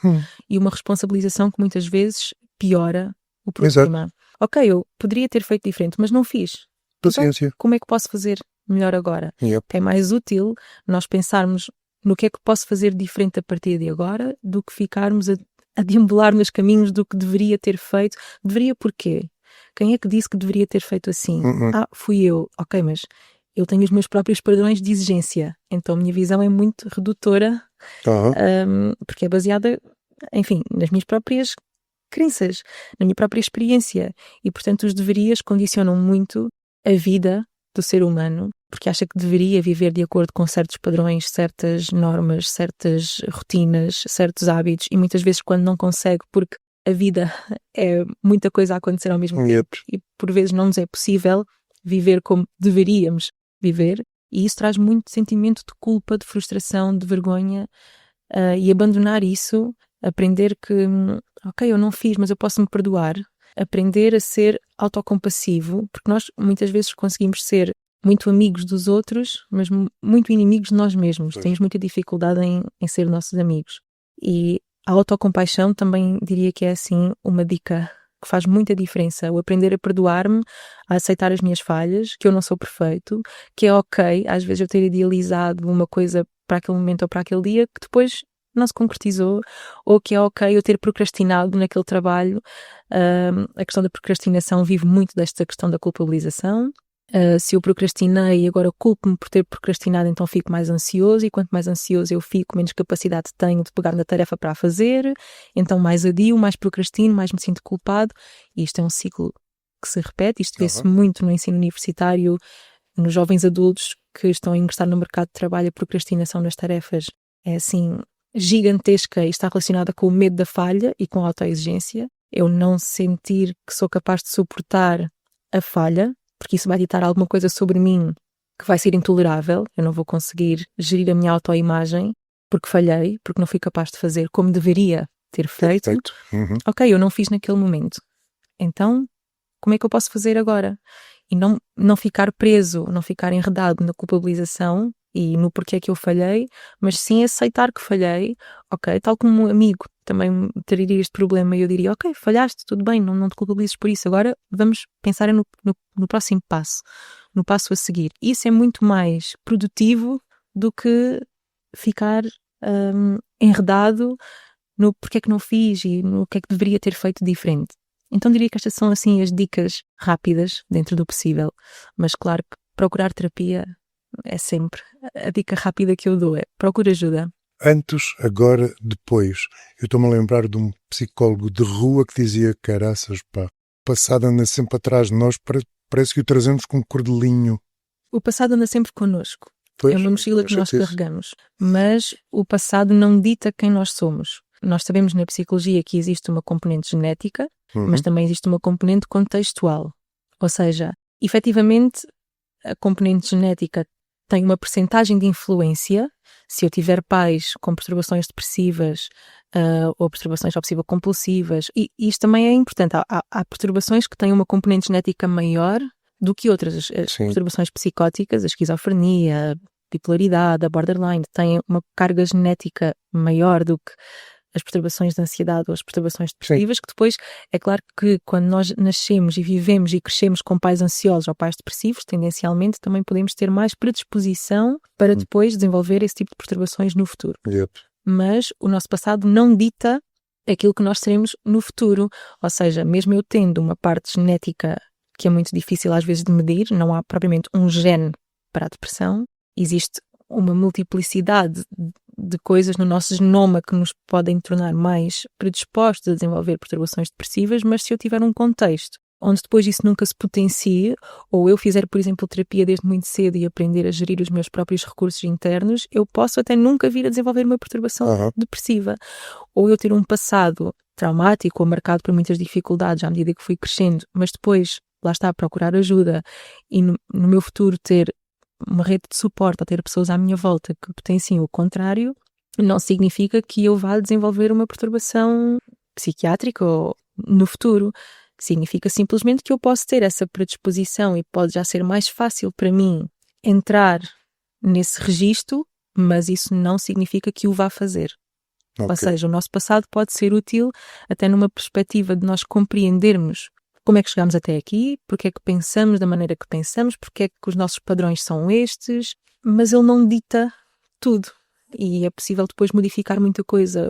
e uma responsabilização que muitas vezes piora o problema. Exato. Ok, eu poderia ter feito diferente, mas não fiz. Paciência. Então, como é que posso fazer melhor agora? Yep. É mais útil nós pensarmos no que é que posso fazer diferente a partir de agora do que ficarmos a deambular nos caminhos do que deveria ter feito. Deveria porquê? Quem é que disse que deveria ter feito assim? Fui eu. Ok, mas eu tenho os meus próprios padrões de exigência, então a minha visão é muito redutora, porque é baseada, enfim, nas minhas próprias crenças, na minha própria experiência, e portanto os deverias condicionam muito a vida do ser humano, porque acha que deveria viver de acordo com certos padrões, certas normas, certas rotinas, certos hábitos, e muitas vezes quando não consegue, porque a vida é muita coisa a acontecer ao mesmo tempo, e por vezes não nos é possível viver como deveríamos viver, e isso traz muito sentimento de culpa, de frustração, de vergonha, e abandonar isso, aprender que ok, eu não fiz, mas eu posso me perdoar, aprender a ser autocompassivo, porque nós muitas vezes conseguimos ser muito amigos dos outros, mas muito inimigos de nós mesmos. Pois. Temos muita dificuldade em ser nossos amigos. E a autocompaixão também diria que é assim uma dica que faz muita diferença. O aprender a perdoar-me, a aceitar as minhas falhas, que eu não sou perfeito, que é ok, às vezes eu ter idealizado uma coisa para aquele momento ou para aquele dia que depois não se concretizou, ou que é ok eu ter procrastinado naquele trabalho. A questão da procrastinação vive muito desta questão da culpabilização. Se eu procrastinei e agora culpo-me por ter procrastinado, então fico mais ansioso, e quanto mais ansioso eu fico, menos capacidade tenho de pegar na tarefa para a fazer, então mais adio, mais procrastino, mais me sinto culpado, e isto é um ciclo que se repete. Isto vê-se muito no ensino universitário, nos jovens adultos que estão a ingressar no mercado de trabalho. A procrastinação nas tarefas é assim gigantesca e está relacionada com o medo da falha e com a autoexigência. Eu não sentir que sou capaz de suportar a falha, porque isso vai ditar alguma coisa sobre mim que vai ser intolerável. Eu não vou conseguir gerir a minha autoimagem porque falhei, porque não fui capaz de fazer como deveria ter feito. Ok, eu não fiz naquele momento. Então, como é que eu posso fazer agora? E não ficar preso, não ficar enredado na culpabilização e no porquê que eu falhei, mas sim aceitar que falhei. Ok, tal como um amigo também teria este problema e eu diria, ok, falhaste, tudo bem, não te culpabilizes por isso, agora vamos pensar no próximo passo, no passo a seguir. Isso é muito mais produtivo do que ficar enredado no porquê que não fiz e no que é que deveria ter feito diferente. Então diria que estas são assim as dicas rápidas dentro do possível, mas claro que procurar terapia é sempre a dica rápida que eu dou, é procura ajuda. Antes, agora, depois. Eu estou-me a lembrar de um psicólogo de rua que dizia, caraças, pá, o passado anda sempre atrás de nós, parece que o trazemos com um cordelinho. O passado anda sempre connosco. Pois, é uma mochila que nós isso. carregamos, mas o passado não dita quem nós somos. Nós sabemos na psicologia que existe uma componente genética, mas também existe uma componente contextual. Ou seja, efetivamente, a componente genética tem uma percentagem de influência. Se eu tiver pais com perturbações depressivas ou perturbações obsessivo-compulsivas, e isto também é importante, há perturbações que têm uma componente genética maior do que outras. As perturbações psicóticas, a esquizofrenia, a bipolaridade, a borderline, têm uma carga genética maior do que as perturbações de ansiedade ou as perturbações depressivas, que depois, é claro que quando nós nascemos e vivemos e crescemos com pais ansiosos ou pais depressivos, tendencialmente também podemos ter mais predisposição para depois desenvolver esse tipo de perturbações no futuro. Mas o nosso passado não dita aquilo que nós seremos no futuro, ou seja, mesmo eu tendo uma parte genética que é muito difícil às vezes de medir, não há propriamente um gene para a depressão, existe uma multiplicidade de coisas no nosso genoma que nos podem tornar mais predispostos a desenvolver perturbações depressivas, mas se eu tiver um contexto onde depois isso nunca se potencie, ou eu fizer, por exemplo, terapia desde muito cedo e aprender a gerir os meus próprios recursos internos, eu posso até nunca vir a desenvolver uma perturbação depressiva. Ou eu ter um passado traumático ou marcado por muitas dificuldades à medida que fui crescendo, mas depois, lá está, procurar ajuda e no meu futuro ter uma rede de suporte, ou ter pessoas à minha volta que potenciem o contrário, não significa que eu vá desenvolver uma perturbação psiquiátrica ou no futuro. Significa simplesmente que eu posso ter essa predisposição e pode já ser mais fácil para mim entrar nesse registro, mas isso não significa que o vá fazer. Ou seja, o nosso passado pode ser útil até numa perspectiva de nós compreendermos como é que chegamos até aqui, porque é que pensamos da maneira que pensamos, porque é que os nossos padrões são estes, mas ele não dita tudo. E é possível depois modificar muita coisa.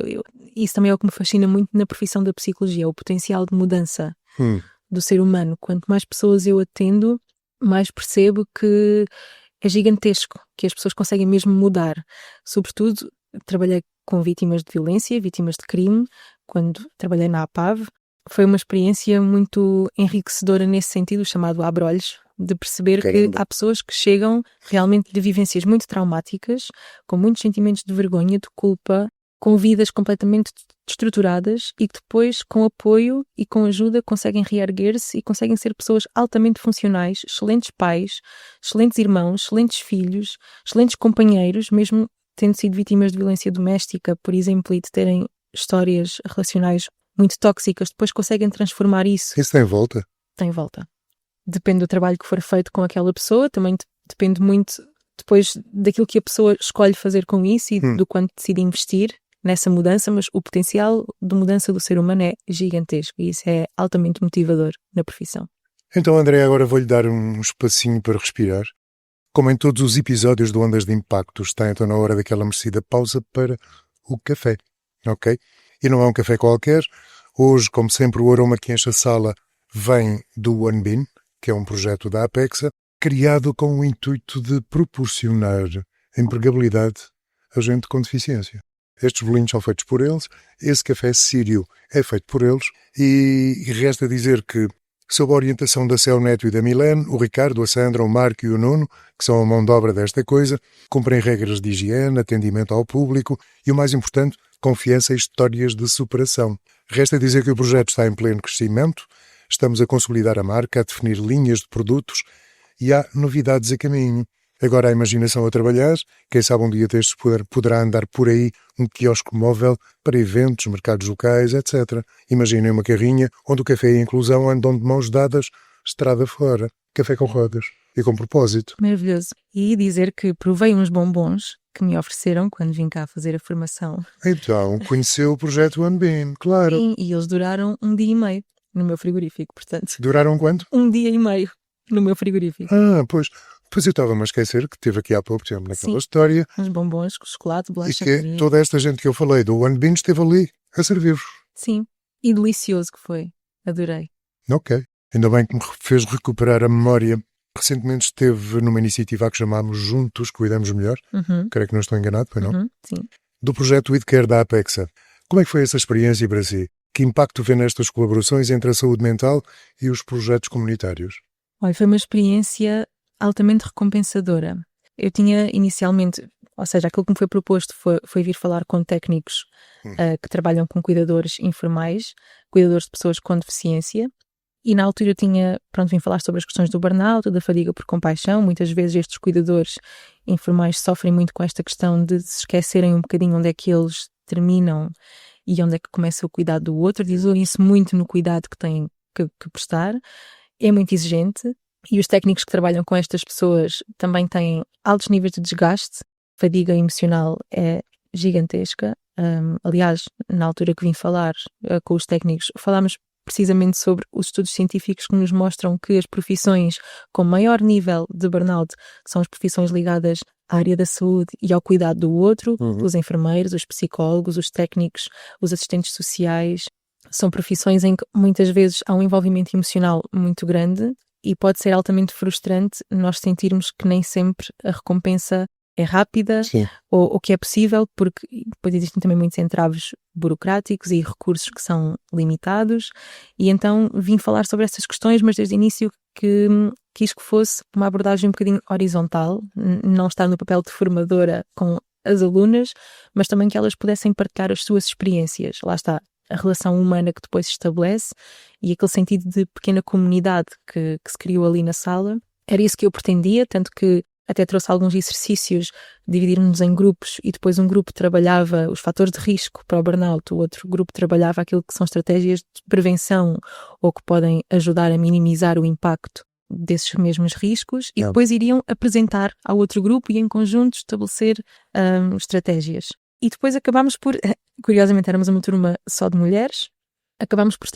Isso também é o que me fascina muito na profissão da psicologia, o potencial de mudança do ser humano. Quanto mais pessoas eu atendo, mais percebo que é gigantesco, que as pessoas conseguem mesmo mudar. Sobretudo, trabalhei com vítimas de violência, vítimas de crime, quando trabalhei na APAV. Foi uma experiência muito enriquecedora nesse sentido, chamado abre-olhos, de perceber que há pessoas que chegam realmente de vivências muito traumáticas, com muitos sentimentos de vergonha, de culpa, com vidas completamente destruturadas e que depois, com apoio e com ajuda, conseguem reerguer-se e conseguem ser pessoas altamente funcionais, excelentes pais, excelentes irmãos, excelentes filhos, excelentes companheiros, mesmo tendo sido vítimas de violência doméstica, por exemplo, e de terem histórias relacionais muito tóxicas, depois conseguem transformar isso. Isso tem volta? Tem volta. Depende do trabalho que for feito com aquela pessoa, também depende muito depois daquilo que a pessoa escolhe fazer com isso e do quanto decide investir nessa mudança, mas o potencial de mudança do ser humano é gigantesco e isso é altamente motivador na profissão. Então, André, agora vou-lhe dar um espacinho para respirar. Como em todos os episódios do Ondas de Impacto, está então na hora daquela merecida pausa para o café, ok? E não é um café qualquer. Hoje, como sempre, o aroma que enche a sala vem do OneBean, que é um projeto da Apexa, criado com o intuito de proporcionar empregabilidade a gente com deficiência. Estes bolinhos são feitos por eles, esse café sírio é feito por eles e resta dizer que, sob a orientação da Céu Neto e da Milene, o Ricardo, a Sandra, o Marco e o Nuno, que são a mão de obra desta coisa, cumprem regras de higiene, atendimento ao público e, o mais importante, confiança e histórias de superação. Resta dizer que o projeto está em pleno crescimento, estamos a consolidar a marca, a definir linhas de produtos e há novidades a caminho. Agora a imaginação a trabalhar, quem sabe um dia destes poderá andar por aí um quiosque móvel para eventos, mercados locais, etc. Imaginem uma carrinha onde o café e a inclusão andam de mãos dadas, estrada fora, café com rodas e com propósito. Maravilhoso. E dizer que provei uns bombons que me ofereceram quando vim cá fazer a formação. Então, conheceu o projeto OneBean, claro. Sim, e eles duraram 1 dia e meio no meu frigorífico, portanto. Duraram quanto? 1 dia e meio no meu frigorífico. Pois eu estava-me a esquecer que teve aqui há pouco tempo naquela história. Uns bombons com chocolate, E bolacha. que toda esta gente que eu falei do OneBean esteve ali a servir-vos. Sim, e delicioso que foi. Adorei. Ok. Ainda bem que me fez recuperar a memória. Recentemente esteve numa iniciativa que chamámos Juntos Cuidamos Melhor. Creio que não estou enganado, pois não? Sim. Do projeto WeCare da Apexa. Como é que foi essa experiência para si? Que impacto vê nestas colaborações entre a saúde mental e os projetos comunitários? Olha, foi uma experiência altamente recompensadora. Eu tinha inicialmente, ou seja, aquilo que me foi proposto foi vir falar com técnicos que trabalham com cuidadores informais, cuidadores de pessoas com deficiência, e na altura eu vim falar sobre as questões do burnout, da fadiga por compaixão. Muitas vezes estes cuidadores informais sofrem muito com esta questão de se esquecerem um bocadinho onde é que eles terminam e onde é que começa o cuidado do outro, diluem-se muito no cuidado que têm que prestar, é muito exigente. E os técnicos que trabalham com estas pessoas também têm altos níveis de desgaste, fadiga emocional é gigantesca. Aliás, na altura que vim falar com os técnicos, falámos precisamente sobre os estudos científicos que nos mostram que as profissões com maior nível de burnout são as profissões ligadas à área da saúde e ao cuidado do outro, os enfermeiros, os psicólogos, os técnicos, os assistentes sociais. São profissões em que muitas vezes há um envolvimento emocional muito grande e pode ser altamente frustrante nós sentirmos que nem sempre a recompensa é rápida ou que é possível, porque depois existem também muitos entraves burocráticos e recursos que são limitados. E então vim falar sobre essas questões, mas desde o início que quis que fosse uma abordagem um bocadinho horizontal, não estar no papel de formadora com as alunas, mas também que elas pudessem partilhar as suas experiências. Lá está, a relação humana que depois se estabelece e aquele sentido de pequena comunidade que se criou ali na sala. Era isso que eu pretendia, tanto que até trouxe alguns exercícios, dividirmos em grupos e depois um grupo trabalhava os fatores de risco para o burnout, o outro grupo trabalhava aquilo que são estratégias de prevenção ou que podem ajudar a minimizar o impacto desses mesmos riscos e depois iriam apresentar ao outro grupo e em conjunto estabelecer estratégias. E depois acabámos por, curiosamente éramos uma turma só de mulheres, acabámos por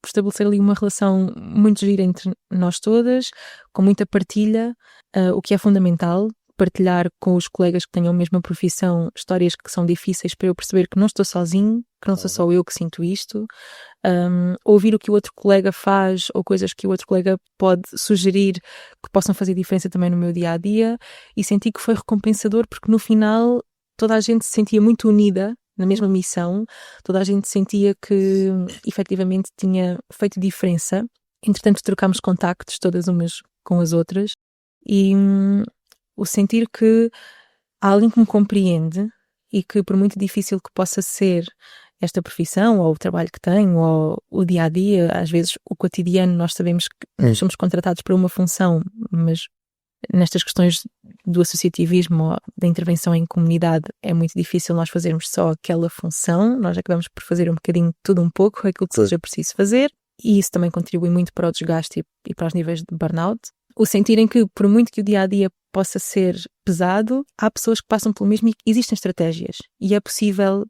estabelecer ali uma relação muito gira entre nós todas, com muita partilha, o que é fundamental, partilhar com os colegas que tenham a mesma profissão histórias que são difíceis para eu perceber que não estou sozinho, que não sou só eu que sinto isto, ouvir o que o outro colega faz ou coisas que o outro colega pode sugerir que possam fazer diferença também no meu dia-a-dia e senti que foi recompensador porque no final toda a gente se sentia muito unida na mesma missão, toda a gente sentia que efetivamente tinha feito diferença. Entretanto, trocámos contactos todas umas com as outras e o sentir que há alguém que me compreende e que por muito difícil que possa ser esta profissão ou o trabalho que tenho ou o dia-a-dia, às vezes o cotidiano, nós sabemos que somos contratados para uma função, mas nestas questões do associativismo, da intervenção em comunidade, é muito difícil nós fazermos só aquela função, nós acabamos por fazer um bocadinho tudo um pouco, aquilo que seja preciso fazer, e isso também contribui muito para o desgaste e para os níveis de burnout. O sentirem que, por muito que o dia-a-dia possa ser pesado, há pessoas que passam pelo mesmo e existem estratégias e é possível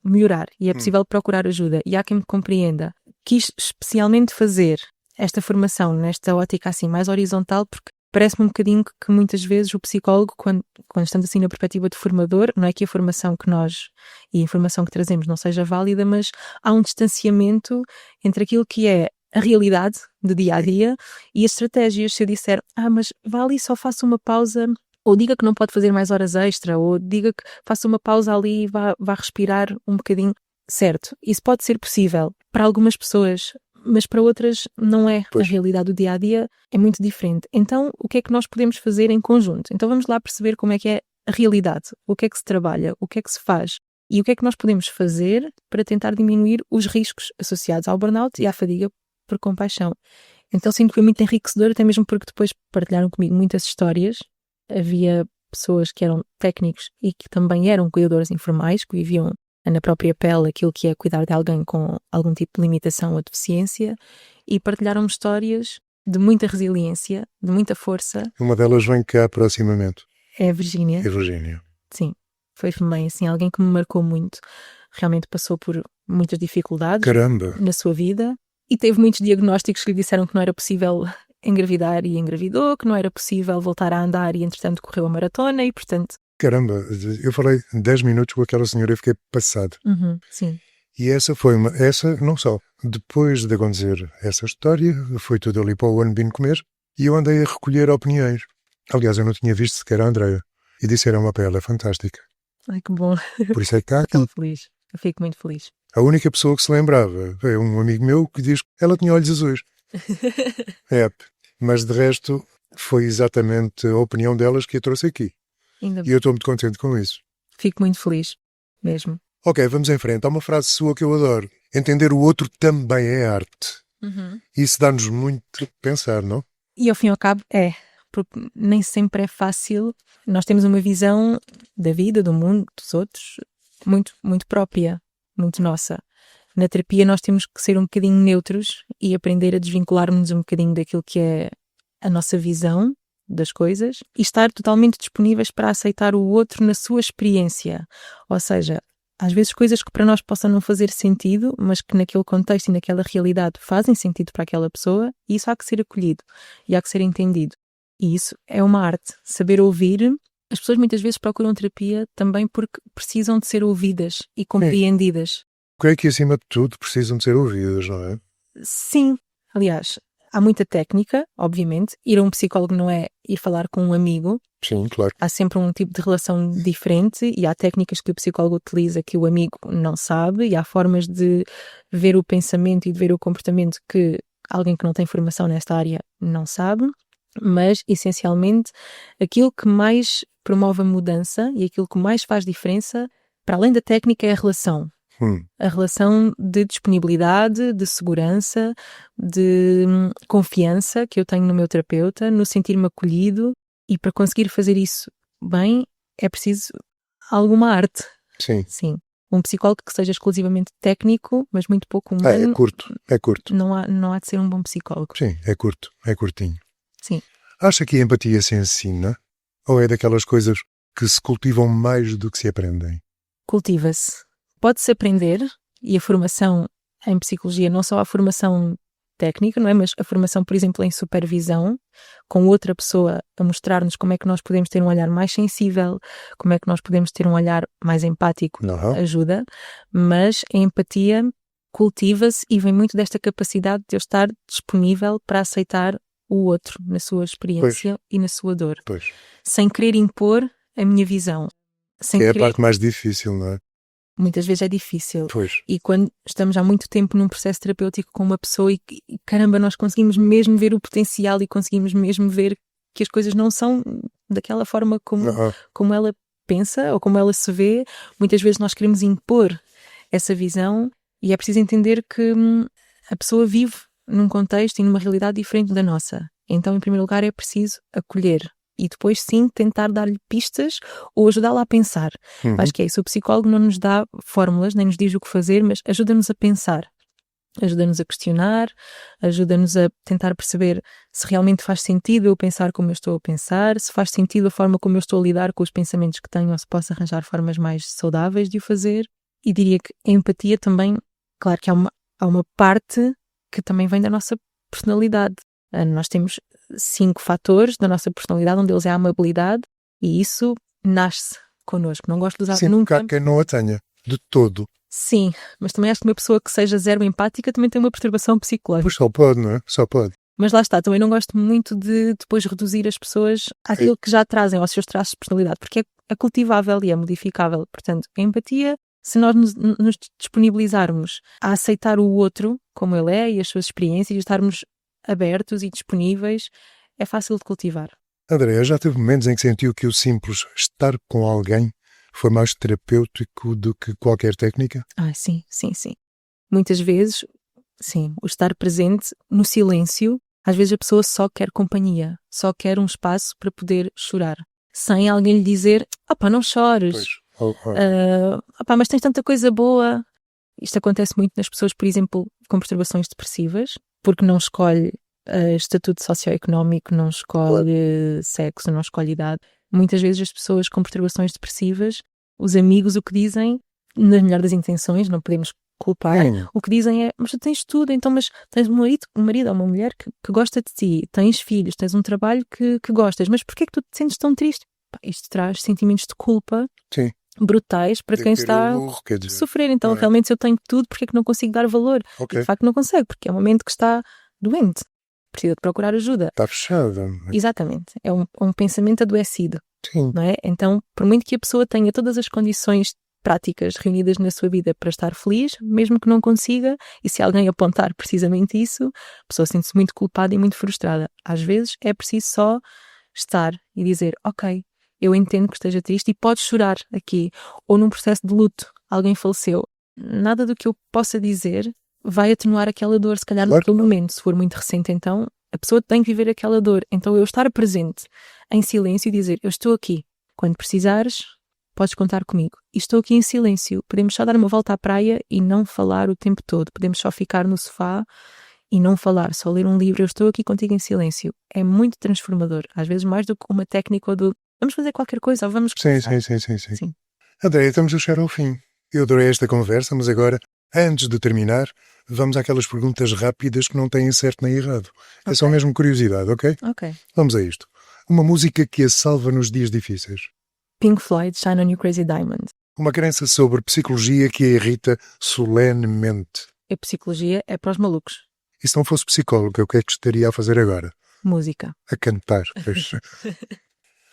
melhorar e é possível procurar ajuda e há quem me compreenda. Quis especialmente fazer esta formação nesta ótica assim mais horizontal porque parece-me um bocadinho que muitas vezes o psicólogo, quando estamos assim na perspectiva de formador, não é que a formação que nós e a informação que trazemos não seja válida, mas há um distanciamento entre aquilo que é a realidade do dia a dia e as estratégias. Se eu disser, mas vá ali, só faça uma pausa, ou diga que não pode fazer mais horas extra, ou diga que faça uma pausa ali e vá respirar um bocadinho, certo, isso pode ser possível para algumas pessoas, mas para outras não é. Pois. A realidade do dia a dia é muito diferente. Então, o que é que nós podemos fazer em conjunto? Então vamos lá perceber como é que é a realidade, o que é que se trabalha, o que é que se faz e o que é que nós podemos fazer para tentar diminuir os riscos associados ao burnout e à fadiga por compaixão. Então sinto que foi muito enriquecedor, até mesmo porque depois partilharam comigo muitas histórias. Havia pessoas que eram técnicos e que também eram cuidadores informais, que viviam na própria pele aquilo que é cuidar de alguém com algum tipo de limitação ou deficiência e partilharam histórias de muita resiliência, de muita força. Uma delas vem cá proximamente. É a Virgínia. É a Virgínia. Sim, foi também assim, alguém que me marcou muito. Realmente passou por muitas dificuldades Caramba! na sua vida. E teve muitos diagnósticos que lhe disseram que não era possível engravidar e engravidou, que não era possível voltar a andar e entretanto correu a maratona e portanto... Caramba, eu falei 10 minutos com aquela senhora e fiquei passado. Sim. E essa foi essa não só. Depois de acontecer essa história, foi tudo ali para o One comer e eu andei a recolher opiniões. Aliás, eu não tinha visto sequer a Andreia. E disseram-me para ela, é fantástica. Ai, que bom. Por isso é que está aqui. Estou feliz. Eu fico muito feliz. A única pessoa que se lembrava é um amigo meu que diz que ela tinha olhos azuis. Mas de resto foi exatamente a opinião delas que a trouxe aqui. Ainda E eu estou muito contente com isso. Fico muito feliz, mesmo. Ok, vamos em frente. Há uma frase sua que eu adoro. Entender o outro também é arte. Isso dá-nos muito a pensar, não? E ao fim e ao cabo porque nem sempre é fácil. Nós temos uma visão da vida, do mundo, dos outros, muito, muito própria, muito nossa. Na terapia nós temos que ser um bocadinho neutros e aprender a desvincular-nos um bocadinho daquilo que é a nossa visão das coisas e estar totalmente disponíveis para aceitar o outro na sua experiência. Ou seja, às vezes coisas que para nós possam não fazer sentido, mas que naquele contexto e naquela realidade fazem sentido para aquela pessoa, e isso há que ser acolhido e há que ser entendido. E isso é uma arte, saber ouvir. As pessoas muitas vezes procuram terapia também porque precisam de ser ouvidas e compreendidas. Creio que acima de tudo precisam de ser ouvidas, não é? Sim, aliás, há muita técnica, obviamente. Ir a um psicólogo não é ir falar com um amigo. Sim, claro. Há sempre um tipo de relação diferente e há técnicas que o psicólogo utiliza que o amigo não sabe e há formas de ver o pensamento e de ver o comportamento que alguém que não tem formação nesta área não sabe. Mas, essencialmente, aquilo que mais promove a mudança e aquilo que mais faz diferença, para além da técnica, é a relação. A relação de disponibilidade, de segurança, de confiança que eu tenho no meu terapeuta, no sentir-me acolhido, e para conseguir fazer isso bem é preciso alguma arte. Sim. Um psicólogo que seja exclusivamente técnico, mas muito pouco humano. É curto. Não há de ser um bom psicólogo. Sim, é curtinho. Sim. Acha que a empatia se ensina? Ou é daquelas coisas que se cultivam mais do que se aprendem? Cultiva-se. Pode-se aprender, e a formação em psicologia, não só a formação técnica, não é? Mas a formação, por exemplo, em supervisão, com outra pessoa a mostrar-nos como é que nós podemos ter um olhar mais sensível, como é que nós podemos ter um olhar mais empático, ajuda, mas a empatia cultiva-se e vem muito desta capacidade de eu estar disponível para aceitar o outro na sua experiência e na sua dor, sem querer impor a minha visão. Que é a parte mais difícil, não é? Muitas vezes é difícil. E quando estamos há muito tempo num processo terapêutico com uma pessoa e caramba, nós conseguimos mesmo ver o potencial e conseguimos mesmo ver que as coisas não são daquela forma como ela pensa ou como ela se vê, muitas vezes nós queremos impor essa visão e é preciso entender que a pessoa vive num contexto e numa realidade diferente da nossa. Então, em primeiro lugar, é preciso acolher. E depois, sim, tentar dar-lhe pistas ou ajudá-la a pensar. Acho que é isso. O psicólogo não nos dá fórmulas, nem nos diz o que fazer, mas ajuda-nos a pensar. ajuda-nos a questionar, ajuda-nos a tentar perceber se realmente faz sentido eu pensar como eu estou a pensar, se faz sentido a forma como eu estou a lidar com os pensamentos que tenho ou se posso arranjar formas mais saudáveis de o fazer. E diria que a empatia também, claro que há uma parte que também vem da nossa personalidade. Nós temos 5 fatores da nossa personalidade, um deles é a amabilidade, e isso nasce connosco. Não gosto de usar Sim, nunca. porque há quem não a tenha, de todo. Sim, mas também acho que uma pessoa que seja zero empática também tem uma perturbação psicológica. Pois só pode, não é? Só pode. Mas lá está, também não gosto muito de depois reduzir as pessoas àquilo que já trazem, aos seus traços de personalidade, porque é cultivável e é modificável. Portanto, a empatia, se nós nos disponibilizarmos a aceitar o outro como ele é e as suas experiências e estarmos abertos e disponíveis, é fácil de cultivar. Andréa, já teve momentos em que sentiu que o simples estar com alguém foi mais terapêutico do que qualquer técnica? Sim. Muitas vezes, sim, o estar presente no silêncio, às vezes a pessoa só quer companhia, só quer um espaço para poder chorar, sem alguém lhe dizer, não chores, mas tens tanta coisa boa. Isto acontece muito nas pessoas, por exemplo, com perturbações depressivas, porque não escolhe estatuto socioeconómico, não escolhe sexo, não escolhe idade. Muitas vezes as pessoas com perturbações depressivas, os amigos o que dizem, na melhor das intenções, não podemos culpar, o que dizem é, mas tu tens tudo, então, mas tens um marido ou uma mulher que gosta de ti, tens filhos, tens um trabalho que gostas, mas porquê é que tu te sentes tão triste? Isto traz sentimentos de culpa brutais para quem está a sofrer. Então, realmente, se eu tenho tudo, porquê é que não consigo dar valor? E, de facto, não consegue, porque é um momento que está doente. Precisa de procurar ajuda. Está fechada. Exatamente. É um pensamento adoecido. Sim. Não é? Então, por muito que a pessoa tenha todas as condições práticas reunidas na sua vida para estar feliz, mesmo que não consiga, e se alguém apontar precisamente isso, a pessoa sente-se muito culpada e muito frustrada. Às vezes é preciso só estar e dizer, ok, eu entendo que esteja triste e podes chorar aqui. Ou num processo de luto, alguém faleceu. Nada do que eu possa dizer vai atenuar aquela dor, se calhar naquele momento. Se for muito recente, então a pessoa tem que viver aquela dor. Então eu estar presente em silêncio e dizer, eu estou aqui. Quando precisares, podes contar comigo. E estou aqui em silêncio. Podemos só dar uma volta à praia e não falar o tempo todo. Podemos só ficar no sofá e não falar, só ler um livro. Eu estou aqui contigo em silêncio. É muito transformador. Às vezes mais do que uma técnica ou do vamos fazer qualquer coisa ou vamos... Sim. Andréa, estamos a chegar ao fim. Eu adorei esta conversa, mas agora, antes de terminar, vamos àquelas perguntas rápidas que não têm certo nem errado. É só mesmo curiosidade, ok? Ok. Vamos a isto. Uma música que a salva nos dias difíceis. Pink Floyd, Shine on You Crazy Diamond. Uma crença sobre psicologia que a irrita solenemente. A psicologia é para os malucos. E se não fosse psicóloga, o que é que estaria a fazer agora? Música. A cantar.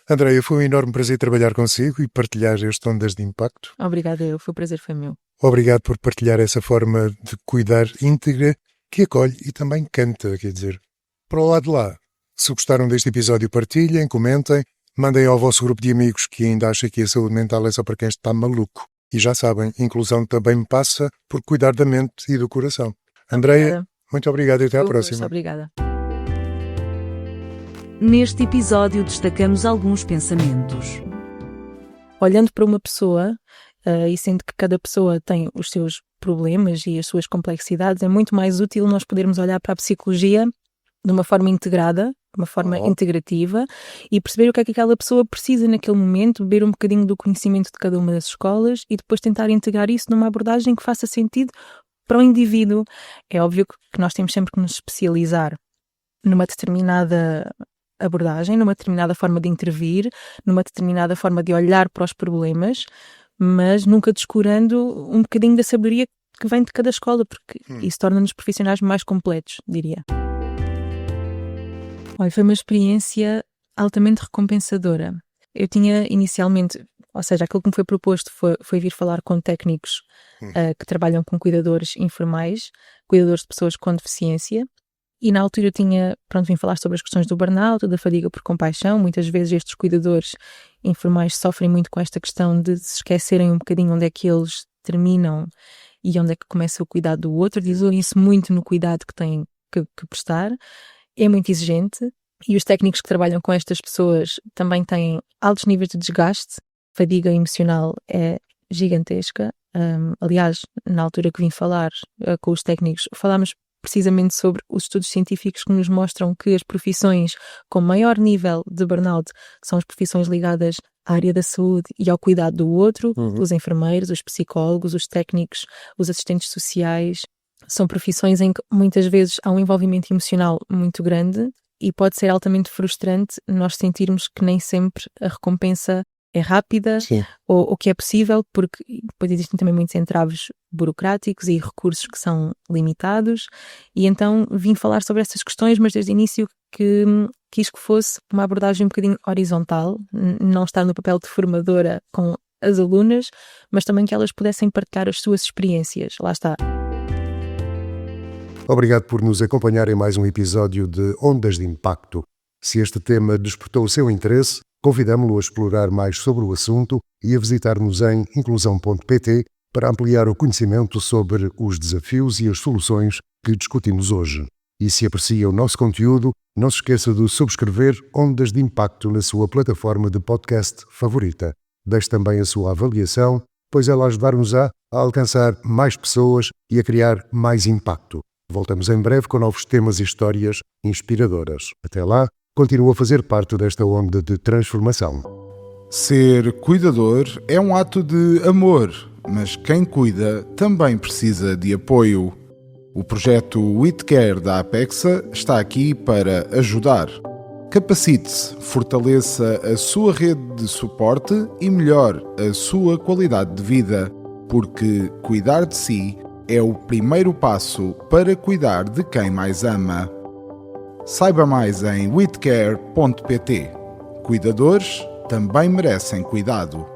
Andréa, foi um enorme prazer trabalhar consigo e partilhar este Ondas de Impacto. Obrigada eu, o prazer foi meu. Obrigado por partilhar essa forma de cuidar íntegra que acolhe e também canta, quer dizer. Para o lado de lá, se gostaram deste episódio, partilhem, comentem, mandem ao vosso grupo de amigos que ainda acha que a saúde mental é só para quem está maluco. E já sabem, inclusão também passa por cuidar da mente e do coração. Andréa, muito obrigado e até à próxima. Obrigada. Neste episódio destacamos alguns pensamentos. Olhando para uma pessoa, e sendo que cada pessoa tem os seus problemas e as suas complexidades, é muito mais útil nós podermos olhar para a psicologia de uma forma integrada, de uma forma integrativa, e perceber o que é que aquela pessoa precisa naquele momento, beber um bocadinho do conhecimento de cada uma das escolas e depois tentar integrar isso numa abordagem que faça sentido para o indivíduo. É óbvio que nós temos sempre que nos especializar numa determinada abordagem, numa determinada forma de intervir, numa determinada forma de olhar para os problemas, mas nunca descurando um bocadinho da sabedoria que vem de cada escola, porque isso torna-nos profissionais mais completos, diria. Olha, foi uma experiência altamente recompensadora. Eu tinha inicialmente, ou seja, aquilo que me foi proposto foi vir falar com técnicos que trabalham com cuidadores informais, cuidadores de pessoas com deficiência, e na altura eu vim falar sobre as questões do burnout, da fadiga por compaixão. Muitas vezes estes cuidadores informais sofrem muito com esta questão de se esquecerem um bocadinho onde é que eles terminam e onde é que começa o cuidado do outro. Dizem-se muito no cuidado que têm que prestar. É muito exigente e os técnicos que trabalham com estas pessoas também têm altos níveis de desgaste. A fadiga emocional é gigantesca. Aliás, na altura que vim falar com os técnicos, falámos precisamente sobre os estudos científicos que nos mostram que as profissões com maior nível de burnout são as profissões ligadas à área da saúde e ao cuidado do outro, os enfermeiros, os psicólogos, os técnicos, os assistentes sociais. São profissões em que muitas vezes há um envolvimento emocional muito grande e pode ser altamente frustrante nós sentirmos que nem sempre a recompensa é rápida ou que é possível, porque depois existem também muitos entraves burocráticos e recursos que são limitados, e então vim falar sobre essas questões, mas desde o início que quis que fosse uma abordagem um bocadinho horizontal, não estar no papel de formadora com as alunas, mas também que elas pudessem partilhar as suas experiências. Lá está. Obrigado por nos acompanhar em mais um episódio de Ondas de Impacto. Se este tema despertou o seu interesse, convidamo-lo a explorar mais sobre o assunto e a visitar-nos em inclusão.pt para ampliar o conhecimento sobre os desafios e as soluções que discutimos hoje. E se aprecia o nosso conteúdo, não se esqueça de subscrever Ondas de Impacto na sua plataforma de podcast favorita. Deixe também a sua avaliação, pois ela ajudar-nos-á a alcançar mais pessoas e a criar mais impacto. Voltamos em breve com novos temas e histórias inspiradoras. Até lá, continua a fazer parte desta onda de transformação. Ser cuidador é um ato de amor, mas quem cuida também precisa de apoio. O projeto WeCare da Apexa está aqui para ajudar. Capacite-se, fortaleça a sua rede de suporte e melhore a sua qualidade de vida, porque cuidar de si é o primeiro passo para cuidar de quem mais ama. Saiba mais em wecare.pt. Cuidadores também merecem cuidado.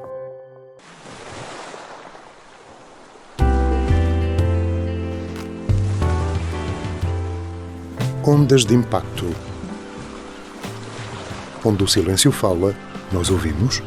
Ondas de Impacto. Onde o silêncio fala, nós ouvimos.